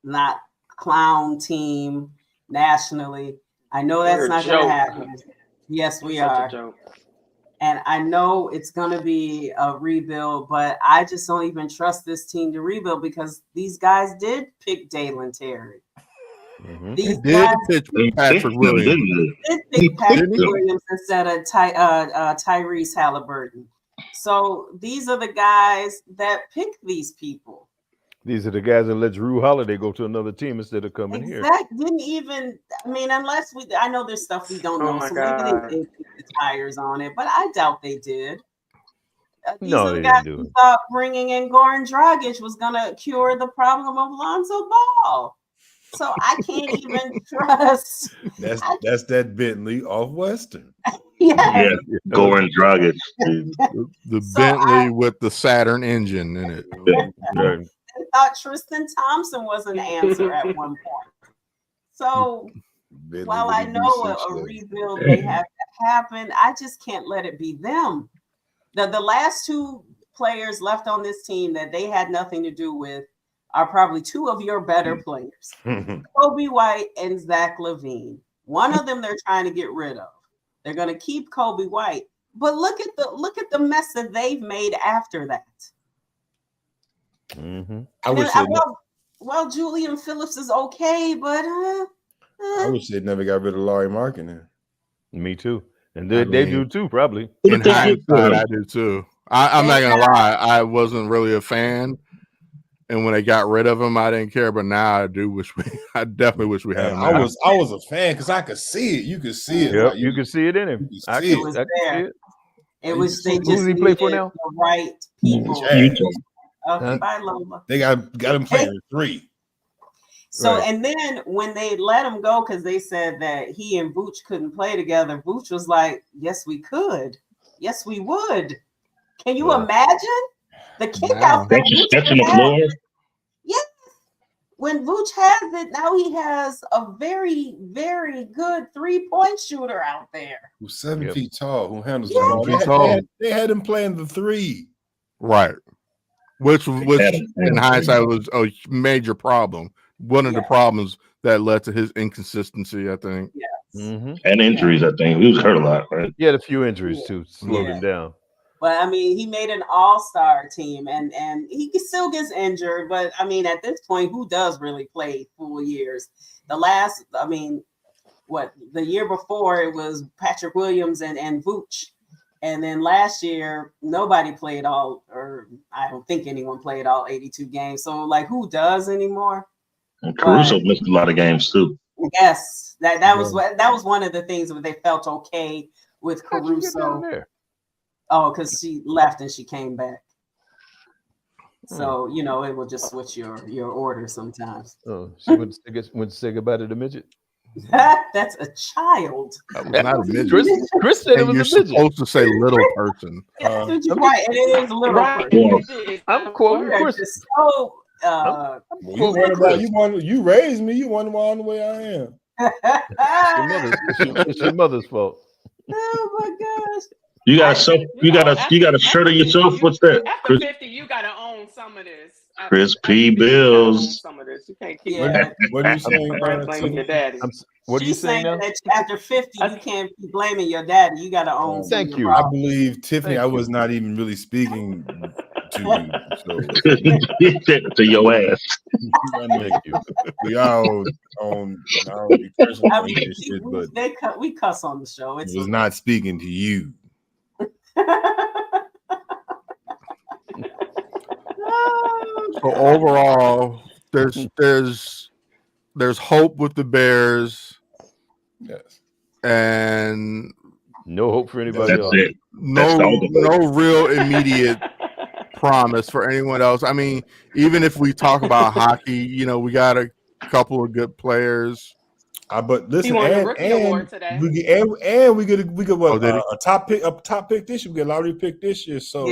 S2: not clown team nationally. I know that's not going to happen. Yes, we are. And I know it's going to be a rebuild, but I just don't even trust this team to rebuild because these guys did pick Dalen Terry.
S1: Mm-hmm. These guys did pick Patrick Williams.
S2: Instead of Tyrese Halliburton. So these are the guys that pick these people.
S6: These are the guys that let Drew Holiday go to another team instead of coming here.
S2: Didn't even. I mean, unless I know there's stuff we don't know, so maybe they put the tires on it, but I doubt they did. These are the guys who thought bringing in Goran Dragic was going to cure the problem of Lonzo Ball. So I can't even trust.
S4: That's that Bentley off Western.
S2: Yeah,
S3: Goran Dragic.
S1: The Bentley with the Saturn engine in it.
S2: They thought Tristan Thompson was an answer at one point. So while I know a rebuild may have to happen, I just can't let it be them. The last two players left on this team that they had nothing to do with are probably two of your better players, Kobe White and Zach LaVine. One of them they're trying to get rid of. They're going to keep Kobe White, but look at the mess that they've made after that.
S4: Mm-hmm.
S2: Julian Phillips is okay, but
S4: I wish they never got rid of Larry Markkinen.
S6: Me too, and they do too, probably.
S1: In hindsight, I do too. I'm not gonna lie, I wasn't really a fan. And when they got rid of him, I didn't care. But now I do wish I definitely wish we had him.
S4: I was a fan because I could see it. You could see it.
S6: Yep, you could see it in him.
S2: I could see it. It was they just
S6: he play for now?
S2: The right people. Okay, bye, Lola.
S4: They got him playing 3.
S2: So and then when they let him go because they said that he and Vooch couldn't play together, Vooch was like, "Yes, we could. Yes, we would." Can you imagine? The kick out there.
S3: Sketching the floor.
S2: Yes. When Vooch has it, now he has a very, very good 3-point shooter out there.
S4: Who's 7 feet tall, who handles the ball. They had him playing the 3.
S1: Right. Which in hindsight was a major problem. One of the problems that led to his inconsistency, I think.
S2: Yes.
S6: Mm-hmm.
S3: And injuries, I think. He was hurt a lot, right?
S6: He had a few injuries too, slowed him down.
S2: But I mean, he made an all-star team, and he still gets injured. But I mean, at this point, who does really play full years? The year before it was Patrick Williams and Vooch, and then last year nobody played all, or I don't think anyone played all 82 games. So like, who does anymore?
S3: And Caruso missed a lot of games too.
S2: Yes, that was one of the things where they felt okay with
S6: How'd you get down
S2: Caruso.
S6: there?
S2: Oh, because she left and she came back. So, it will just switch your order sometimes.
S6: Oh, she went to say goodbye to the midget.
S2: That's a child.
S1: That was not a midget.
S6: Chris said it
S1: And you're
S6: was a midget.
S1: supposed to say little person.
S2: Right, it is a little
S5: Right.
S2: person.
S6: I'm quoting
S2: You are
S6: Chris.
S2: just so
S8: You raised me. You wonder why I'm the way I am.
S6: It's your mother's fault.
S2: Oh my gosh.
S3: You got a shirt of yourself. What's that?
S5: After 50, you gotta own some of this.
S3: Crispy Bills.
S5: Some of this. You can't keep
S8: What are you saying?
S5: blaming your daddy.
S6: What are you
S2: She's
S6: saying now?
S2: that after 50, you can't be blaming your daddy. You got to own.
S6: Thank you.
S8: I believe Tiffany. I was not even really speaking to you. So
S3: To your ass.
S8: thank you. We all on personal
S2: I mean,
S8: shit, but
S2: we cuss on the show.
S8: it was not speaking to you.
S1: So overall, there's hope with the Bears,
S8: Yes.
S1: and
S6: No hope for anybody
S3: That's
S6: else.
S3: it.
S1: no real immediate promise for anyone else. I mean, even if we talk about hockey, we got a couple of good players.
S8: But listen,
S5: He won the rookie award today.
S8: we get what
S1: did he?
S8: a top pick this year. We get a lottery pick this year. So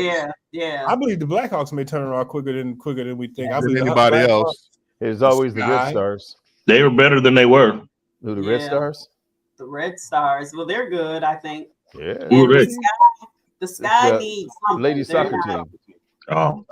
S2: yeah.
S8: I believe the Blackhawks may turn around quicker than we think. I
S1: Than
S8: believe
S1: anybody else.
S6: It's always the Red
S8: Sky.
S6: Stars.
S3: They were better than they were.
S6: Who, the Red
S2: Yeah.
S6: Stars?
S2: The Red Stars. Well, they're good, I think.
S6: Yeah.
S3: Who are they?
S2: The Sky
S6: the
S2: needs something.
S6: Lady
S2: They're
S6: soccer
S2: not-
S6: team.
S3: Oh,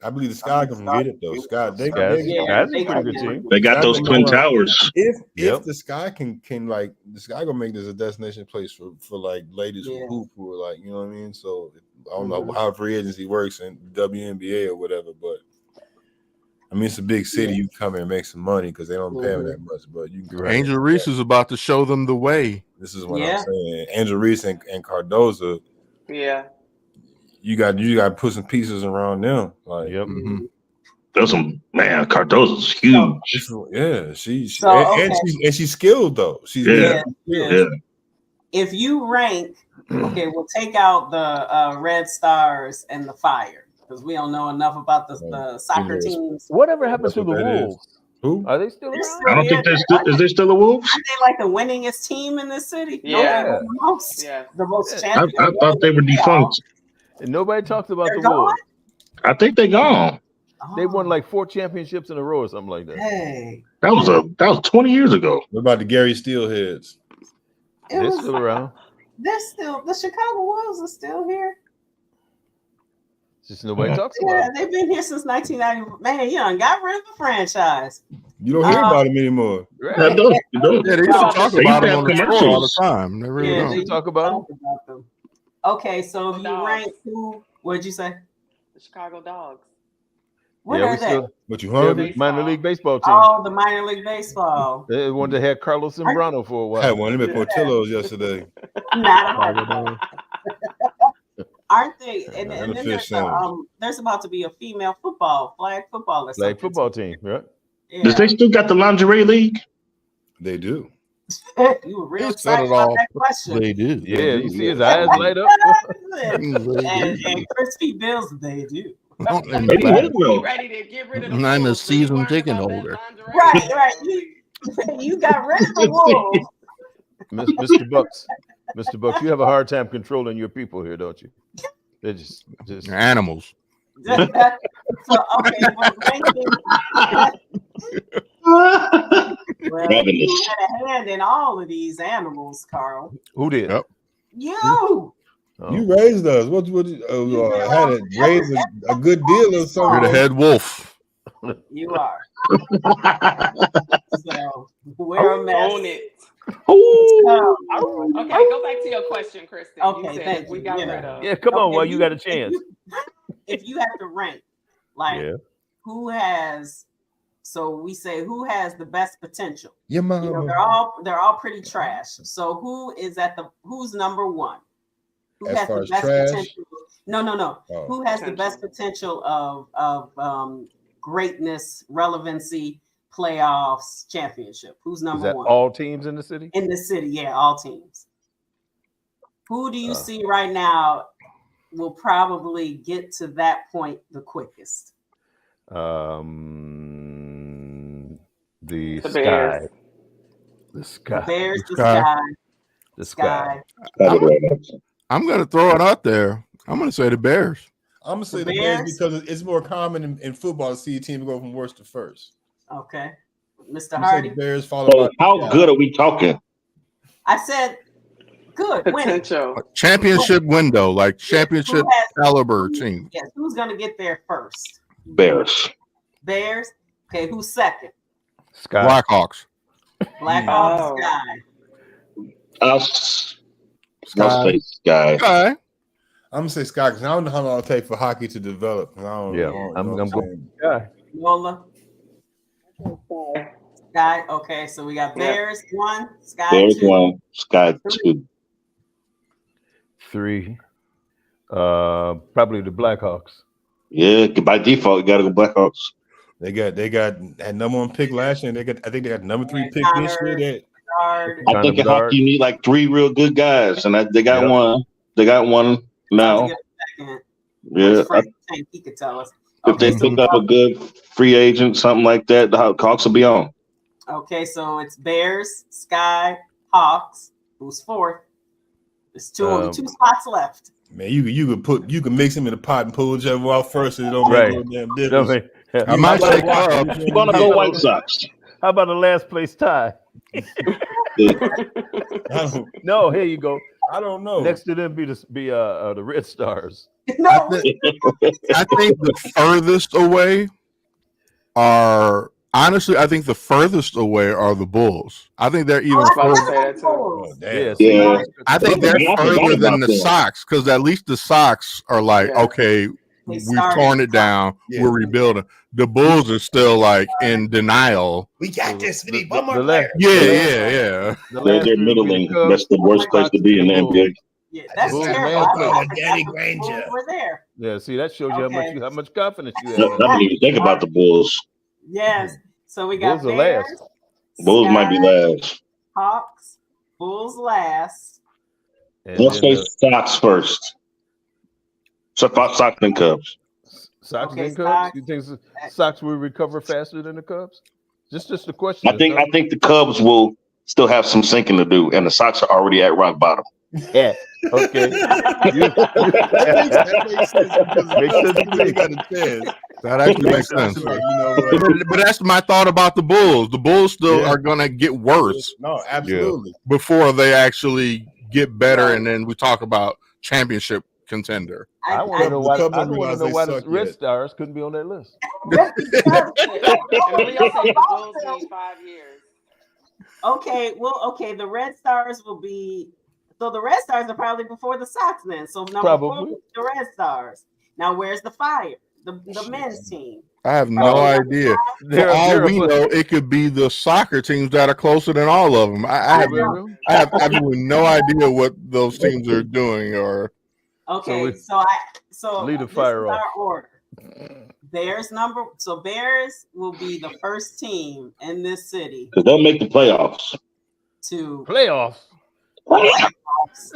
S8: I believe the Sky can get it though. Sky,
S6: Sky's
S2: Yeah,
S6: a pretty good team.
S3: they got those twin towers.
S8: If
S6: Yep.
S8: the Sky can like the Sky gonna make this a destination place for like ladies
S2: Yeah.
S8: who hoop who are like, you know what I mean. So I don't know how free agency works in WNBA or whatever, but I mean it's a big city. You come here and make some money because they don't pay them that much. But you can
S1: Angel Reese is about to show them the way.
S8: This is what I'm saying. Angel Reese and Cardoza.
S5: Yeah.
S8: You got to put some pieces around them. Like,
S6: Yep.
S1: Mhm.
S3: There's some man. Cardozo's huge.
S8: yeah, she's skilled though. She's
S3: Yeah.
S2: If you rank, okay, we'll take out the Red Stars and the Fire because we don't know enough about the soccer teams.
S6: Whatever happened to the
S8: What that is.
S6: Wolves?
S8: Who?
S6: Are they still
S2: They're
S6: around?
S3: I don't think is there still a Wolves?
S2: Aren't they like the winningest team in this city?
S5: Yeah.
S2: No, the most
S3: I
S2: champions.
S3: thought they were defunct.
S6: And nobody talks about
S2: They're
S6: the
S2: gone?
S6: Wolves.
S3: I think they gone.
S6: They won like 4 championships in a row or something like that.
S2: Hey,
S3: That was 20 years ago.
S8: What about the Gary Steelheads?
S6: They're still around.
S2: the Chicago Wolves are still here.
S6: Just nobody talks about
S2: Yeah,
S6: it.
S2: they've been here since 1990. Man, you done got rid of the franchise.
S8: You don't hear about them anymore.
S3: I don't. You don't.
S1: Yeah, they used to talk
S3: They
S1: about
S3: used to
S1: them on
S3: have
S1: the show all the
S3: commercials.
S1: time. They really
S2: Yeah,
S1: don't.
S6: They talk about them.
S2: Talk about them. Okay, so if you
S5: Dogs.
S2: rank who, what'd you say?
S5: The Chicago Dogs.
S2: What
S6: Yeah,
S2: are
S6: we
S2: they?
S6: still
S8: But you
S6: they're
S8: hungry?
S6: the minor league baseball team.
S2: Oh, the minor league baseball.
S6: They wanted to have Carlos Zambrano for a
S8: I had
S6: while.
S8: one of them at Portillo's yesterday.
S2: Not Aren't they? And
S8: And
S2: then
S8: the fish sandwich.
S2: there's about to be a female flag football or something.
S6: Like football team, right?
S2: Yeah.
S3: Does they still got the lingerie league?
S8: They do.
S2: You were real
S1: You said
S2: excited
S1: it
S2: about
S1: all.
S2: that question.
S1: They do.
S6: Yeah, you see his eyes light up.
S2: and Crispy Bills, they do.
S1: And
S3: Maybe
S1: back.
S3: they will.
S5: Ready to get rid of the
S1: I'm a
S5: Wolves, so you
S1: season
S5: learned
S1: ticket
S5: about that
S1: holder.
S5: lingerie.
S2: Right. You got rid of the Wolves.
S6: Mr. Bucks, you have a hard time controlling your people here, don't you? They're just
S1: They're animals.
S2: So, okay, well, you had a hand in all of these animals, Carl.
S6: who did?
S1: Yep.
S2: You.
S6: Oh.
S8: You raised us. What had it raised a good deal of
S1: You're
S8: something.
S1: the head wolf.
S2: You are. So we're a mess.
S5: Own it. Okay, go back to your question, Kristen.
S2: Okay,
S5: You said
S2: thank
S5: we
S2: you.
S5: got
S2: Yeah.
S5: rid of.
S6: Yeah, come on,
S2: Okay,
S6: while you got a chance.
S2: If you have to rank, like
S6: Yeah.
S2: who has, so we say who has the best potential.
S8: Your mama.
S2: You know, they're all pretty trash. So who's number one? Who
S8: As
S2: has
S8: far
S2: the
S8: as
S2: best
S8: trash?
S2: potential? No.
S8: Oh.
S2: Who has the best potential of greatness, relevancy, playoffs, championship? Who's
S6: Is
S2: number
S6: that
S2: one?
S6: all teams in the city?
S2: In the city, yeah, all teams. Who do you see right now will probably get to that point the quickest?
S6: The
S5: The
S6: sky.
S5: Bears.
S6: The sky.
S2: The Bears,
S1: The
S2: the
S1: Sky.
S2: sky.
S6: The sky.
S1: I'm going to throw it out there. I'm going to say the Bears.
S8: I'm gonna say
S2: The
S8: the Bears
S2: Bears?
S8: because it's more common in football to see a team go from worst to first.
S2: Okay. Mr.
S8: I'm gonna say
S2: Hardy.
S8: the Bears followed
S3: So
S8: by.
S3: how good are we talking?
S2: I said good. Winning.
S5: Potential.
S1: Championship window, like championship
S2: Who has-
S1: caliber team.
S2: Yes. Who's going to get there first?
S3: Bears.
S2: Bears. Okay. Who's second?
S6: Sky.
S1: Blackhawks.
S2: Blackhawks.
S5: Oh.
S2: Sky.
S3: I'll
S1: Sky.
S3: say Sky.
S1: Sky.
S8: I'm gonna say Scott because I don't know how long it'll take for hockey to develop. I don't,
S6: Yeah,
S8: I don't-
S6: I'm
S8: you know what
S6: going
S8: saying?
S6: sky.
S2: Lola. Sky. Okay. So we got Bears 1, Sky
S3: Bears
S2: 2.
S3: 1, Sky 2.
S6: 3. Probably the Blackhawks.
S3: Yeah, by default, you gotta go Blackhawks.
S8: They got that number 1 pick last year. And I think they got number 3
S2: And
S8: pick this year.
S2: Connor, Guard.
S3: I think in hockey you need like 3 real good guys, and they got
S6: Yep.
S3: one. They got one now.
S2: Get a second.
S3: Yeah,
S2: Frank Tank, he could tell us.
S3: if they
S2: so
S3: pick up a good free agent, something like that, the Hawks will be on.
S2: okay, so it's Bears, Sky, Hawks. Who's fourth? There's only 2 spots left.
S8: Man, you can mix them in the pot and pull whichever out first, and it don't
S6: Right.
S8: make no damn difference.
S1: I might say Cubs.
S3: I'm gonna go White Sox.
S6: How about the last place tie? No, here you go.
S8: I don't know.
S6: Next to them be the Red Stars.
S2: No,
S1: I think the furthest away are honestly. I think the furthest away are the Bulls. I think they're even
S5: I was about to
S1: further.
S5: say that too.
S8: Oh, damn.
S3: Yeah.
S1: I think they're
S3: I forgot
S1: further than
S3: about
S1: the
S3: that.
S1: Sox because at least the Sox are like,
S5: Yeah.
S1: okay,
S2: They
S1: we've
S2: started.
S1: torn it down,
S8: Yeah.
S1: we're rebuilding. The Bulls are still like in denial.
S8: We got this. We need
S6: The-
S8: one more
S6: the
S8: player.
S1: Yeah,
S6: The
S1: yeah.
S6: The
S3: They're
S6: last three will be
S3: middling.
S6: the Cubs,
S3: That's the worst place to be in the NBA.
S2: Yeah, that's
S6: Bulls
S2: terrible.
S6: last
S2: I
S6: place.
S2: forgot
S8: Danny
S2: the
S8: Granger.
S2: Bulls were there.
S6: Yeah, see that shows you
S2: Okay.
S6: how much confidence you
S3: I
S6: have.
S3: didn't even think about the Bulls.
S2: Yes. So we got
S6: Bulls are
S2: Bears,
S6: last.
S3: Bulls might be
S2: Sky,
S3: last.
S2: Hawks, Bulls last.
S6: And
S3: Let's
S6: then
S3: say Sox first. So Sox and Cubs.
S6: Sox
S2: Okay,
S6: and Cubs.
S2: Sox.
S6: You think Sox will recover faster than the Cubs? Just the question.
S3: I think the Cubs will still have some sinking to do, and the Sox are already at rock bottom.
S6: Yeah. Okay.
S8: That makes sense because
S6: Makes sense to me.
S8: they got a chance.
S1: That actually makes sense.
S8: You know what?
S1: But that's my thought about the Bulls. The Bulls still
S8: Yeah.
S1: are gonna get worse
S8: No, absolutely.
S1: before they actually get better, and then we talk about championship contender.
S6: I want to know why.
S8: Cubs
S6: I
S8: don't
S6: want to
S8: realize
S6: know
S8: they
S6: why the
S8: suck
S6: Red
S8: yet.
S6: Stars couldn't be on that list.
S5: Emilio said the Bulls need 5 years.
S2: Okay, well, okay, the Red Stars will be so the Red Stars are probably before the Sox then. So number
S6: Probably.
S2: 4, the Red Stars. Now where's the Fire? The men's team.
S1: I have no idea. For
S6: They're-
S1: all
S6: they're
S1: we
S6: a-
S1: know, it could be the soccer teams that are closer than all of them. I have absolutely no idea what those teams are doing. Or
S2: Okay,
S6: So
S2: so
S6: lead the
S2: this
S6: Fire
S2: is
S6: off.
S2: our order. Bears will be the first team in this city
S3: Because they'll make the playoffs.
S2: to
S6: Playoffs.
S2: playoffs.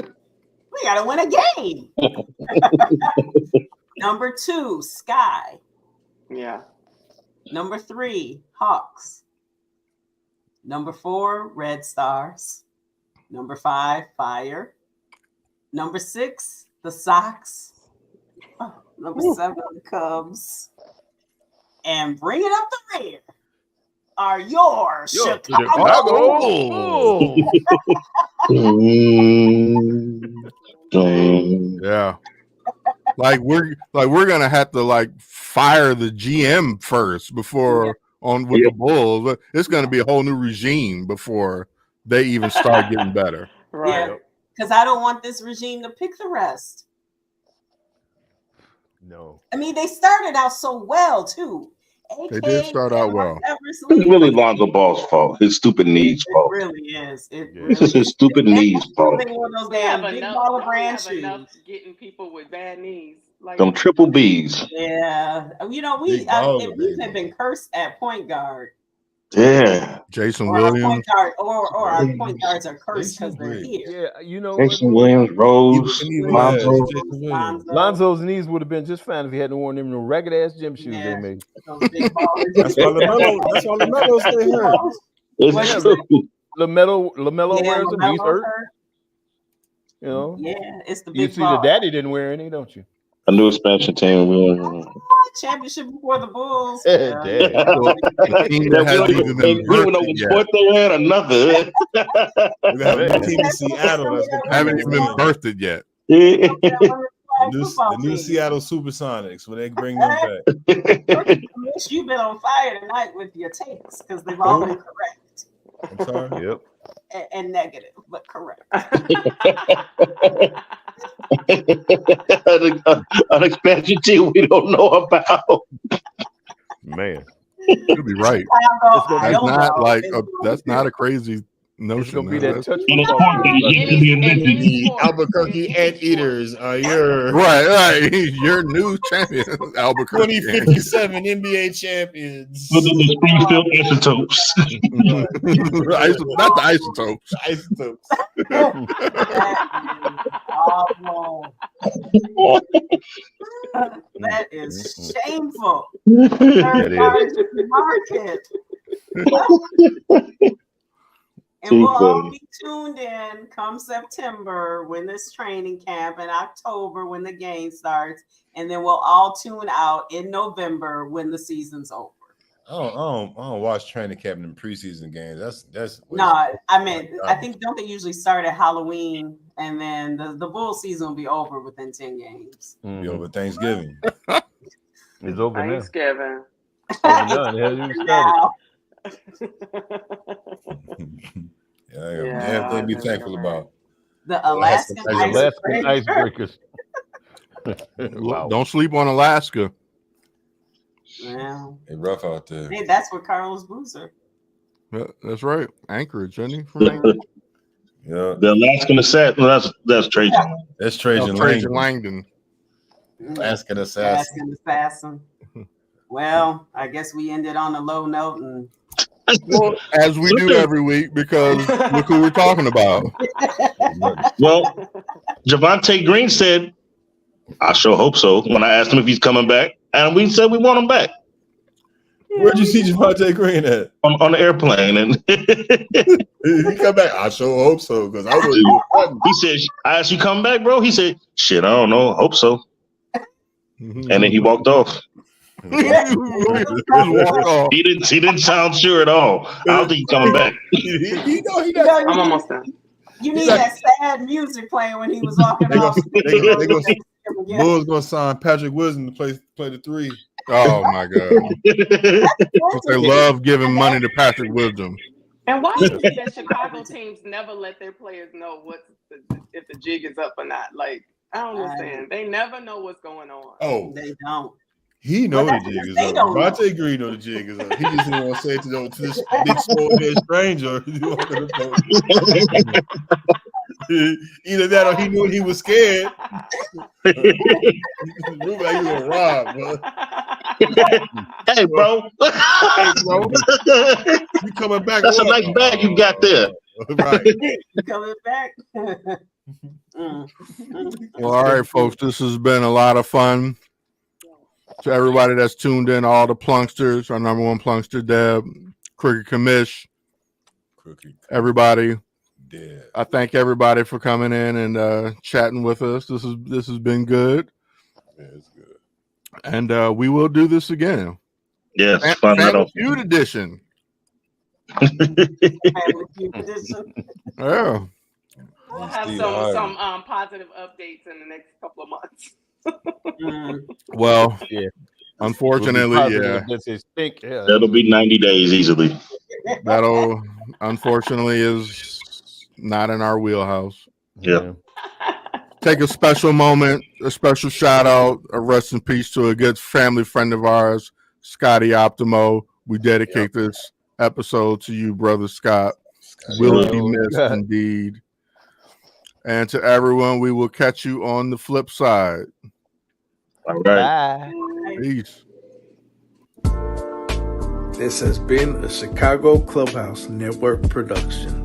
S2: We gotta win a game. Number 2, Sky.
S5: Yeah.
S2: Number 3, Hawks. Number 4, Red Stars. Number 5, Fire. Number 6, the Sox. Oh, number 7, the Cubs. And bring it up the rear are your Chicago.
S6: Oh.
S1: yeah, like we're gonna have to fire the GM first before on with the Bulls. It's gonna be a whole new regime before they even start getting better.
S5: Right.
S2: Yeah, because I don't want this regime to pick the rest.
S6: No.
S2: I mean, they started out so well too.
S1: They did start out well.
S3: It's really Lonzo Ball's fault. His stupid knees
S2: It
S3: fault.
S2: really is. It
S6: Yeah.
S2: really
S3: It's just his stupid knees fault.
S2: One of those
S5: We have
S2: damn big
S5: enough,
S2: ball of
S5: we
S2: brand
S5: have enough
S2: shoes.
S5: getting people with bad knees. Like
S3: Them triple B's.
S2: Yeah, we
S8: Big ball,
S2: we've
S8: baby.
S2: been cursed at point guard.
S3: Yeah.
S1: Jason
S2: Or our
S1: Williams.
S2: point guard, or our point guards are cursed because they're
S8: great.
S2: here.
S6: Yeah, you know
S3: Jason
S6: what?
S3: Williams, Rose, Lonzo.
S8: Jason Williams.
S6: Lonzo's knees would have been just fine if he hadn't worn them ragged ass gym shoes they made.
S2: Those big ballers.
S8: That's why LaMelo stay hurt.
S3: It's true.
S6: LaMelo wears them. He's
S2: LaMelo's
S6: hurt. You know.
S2: Yeah, it's the
S6: You
S2: big
S6: see the
S2: ball.
S6: daddy didn't wear any, don't you?
S3: A new expansion team.
S2: Championship before the Bulls.
S6: Damn.
S1: The team that hasn't even been
S3: We don't know
S1: birthed
S3: what
S1: yet.
S3: sport they had or nothing.
S8: We have a team in Seattle that's
S1: Haven't even been birthed yet.
S8: the new Seattle Supersonics when they bring them back.
S2: You've been on fire tonight with your takes because they've all been correct.
S8: I'm sorry.
S6: Yep.
S2: And negative, but correct.
S3: An expansion team we don't know about.
S6: Man.
S1: You'll be right. That's not a crazy notion.
S6: It's gonna be that touch
S3: In a
S6: football.
S3: sport that used to be invented.
S8: The Albuquerque Anteaters are your
S1: Right. Your new champion, Albuquerque.
S8: 2057 NBA champions.
S3: With the Springfield Isotopes.
S1: Not the isotopes.
S8: Isotopes.
S2: That is shameful.
S6: That
S2: Market. And we'll all be tuned in come September when this training camp, and October when the game starts, and then we'll all tune out in November when the season's over.
S8: I don't watch training camp and preseason games. That's
S2: No, I mean, I think don't they usually start at Halloween, and then the bull season will be over within 10 games.
S8: be over Thanksgiving.
S6: It's over now.
S5: Thanksgiving.
S2: Now.
S8: Everything to be thankful about.
S2: The Alaskan
S6: icebreakers.
S1: Wow. Don't sleep on Alaska.
S2: Well,
S8: It's rough out there.
S2: hey, that's where Carlos Boozer.
S1: Yeah, that's right. Anchorage, isn't he? From Anchorage?
S8: Yeah,
S3: The Alaskan Assassin. Well, that's Trajan.
S8: that's Trajan
S1: Langdon.
S8: Alaskan Assassin.
S2: Alaskan Assassin. Well, I guess we ended on a low note, and
S1: Well, as we do every week, because look who we're talking about.
S3: Well, Javante Green said, "I sure hope so." When I asked him if he's coming back, and we said we want him back
S8: Where'd you see Javante Green at?
S3: on the airplane, and
S8: He come back. I sure hope so, because I would.
S3: he said, "I asked you come back, bro." He said, "Shit, I don't know. Hope so." And then he walked off.
S1: Just walk off.
S3: He didn't sound sure at all. I don't think he's coming back.
S8: He
S5: I'm almost done.
S2: you need that sad music playing when he was walking
S8: They
S2: off.
S8: gonna Bulls gonna sign Patrick Wilson to play the three.
S1: Oh my God! They love giving money to Patrick Wisdom.
S5: And why is it that Chicago teams never let their players know if the jig is up or not? Like, I don't understand. They never know what's going on.
S8: Oh,
S2: They don't.
S8: he know
S2: Well,
S8: the jig is
S2: they
S8: up.
S2: don't know.
S8: Javante Green know the jig is up. He just didn't want to say it to this big small head stranger. Either that or he knew he was scared. Ruben, you gonna rob, bro.
S3: Hey, bro.
S8: Hey, bro. You coming back?
S3: That's a nice bag you got there.
S8: Right.
S2: Coming back.
S1: Well, all right, folks. This has been a lot of fun. To everybody that's tuned in, all the Plunksters, our number one Plunkster, Deb, Cricket Commish, everybody.
S8: Yeah.
S1: I thank everybody for coming in and chatting with us. This has been good.
S8: Yeah, it's good.
S1: And we will do this again.
S3: Yes,
S1: Family Feud edition. Yeah.
S5: We'll have some positive updates in the next couple of months.
S1: Well, yeah. Unfortunately, yeah.
S3: That'll be 90 days easily.
S1: That'll unfortunately is not in our wheelhouse.
S3: Yeah.
S1: Take a special moment, a special shout out, a rest in peace to a good family friend of ours, Scotty Optimo. We dedicate this episode to you, brother Scott. Will be missed indeed. And to everyone, we will catch you on the flip side.
S3: All right.
S6: Bye.
S1: Peace.
S9: This has been a Chicago Clubhouse Network production.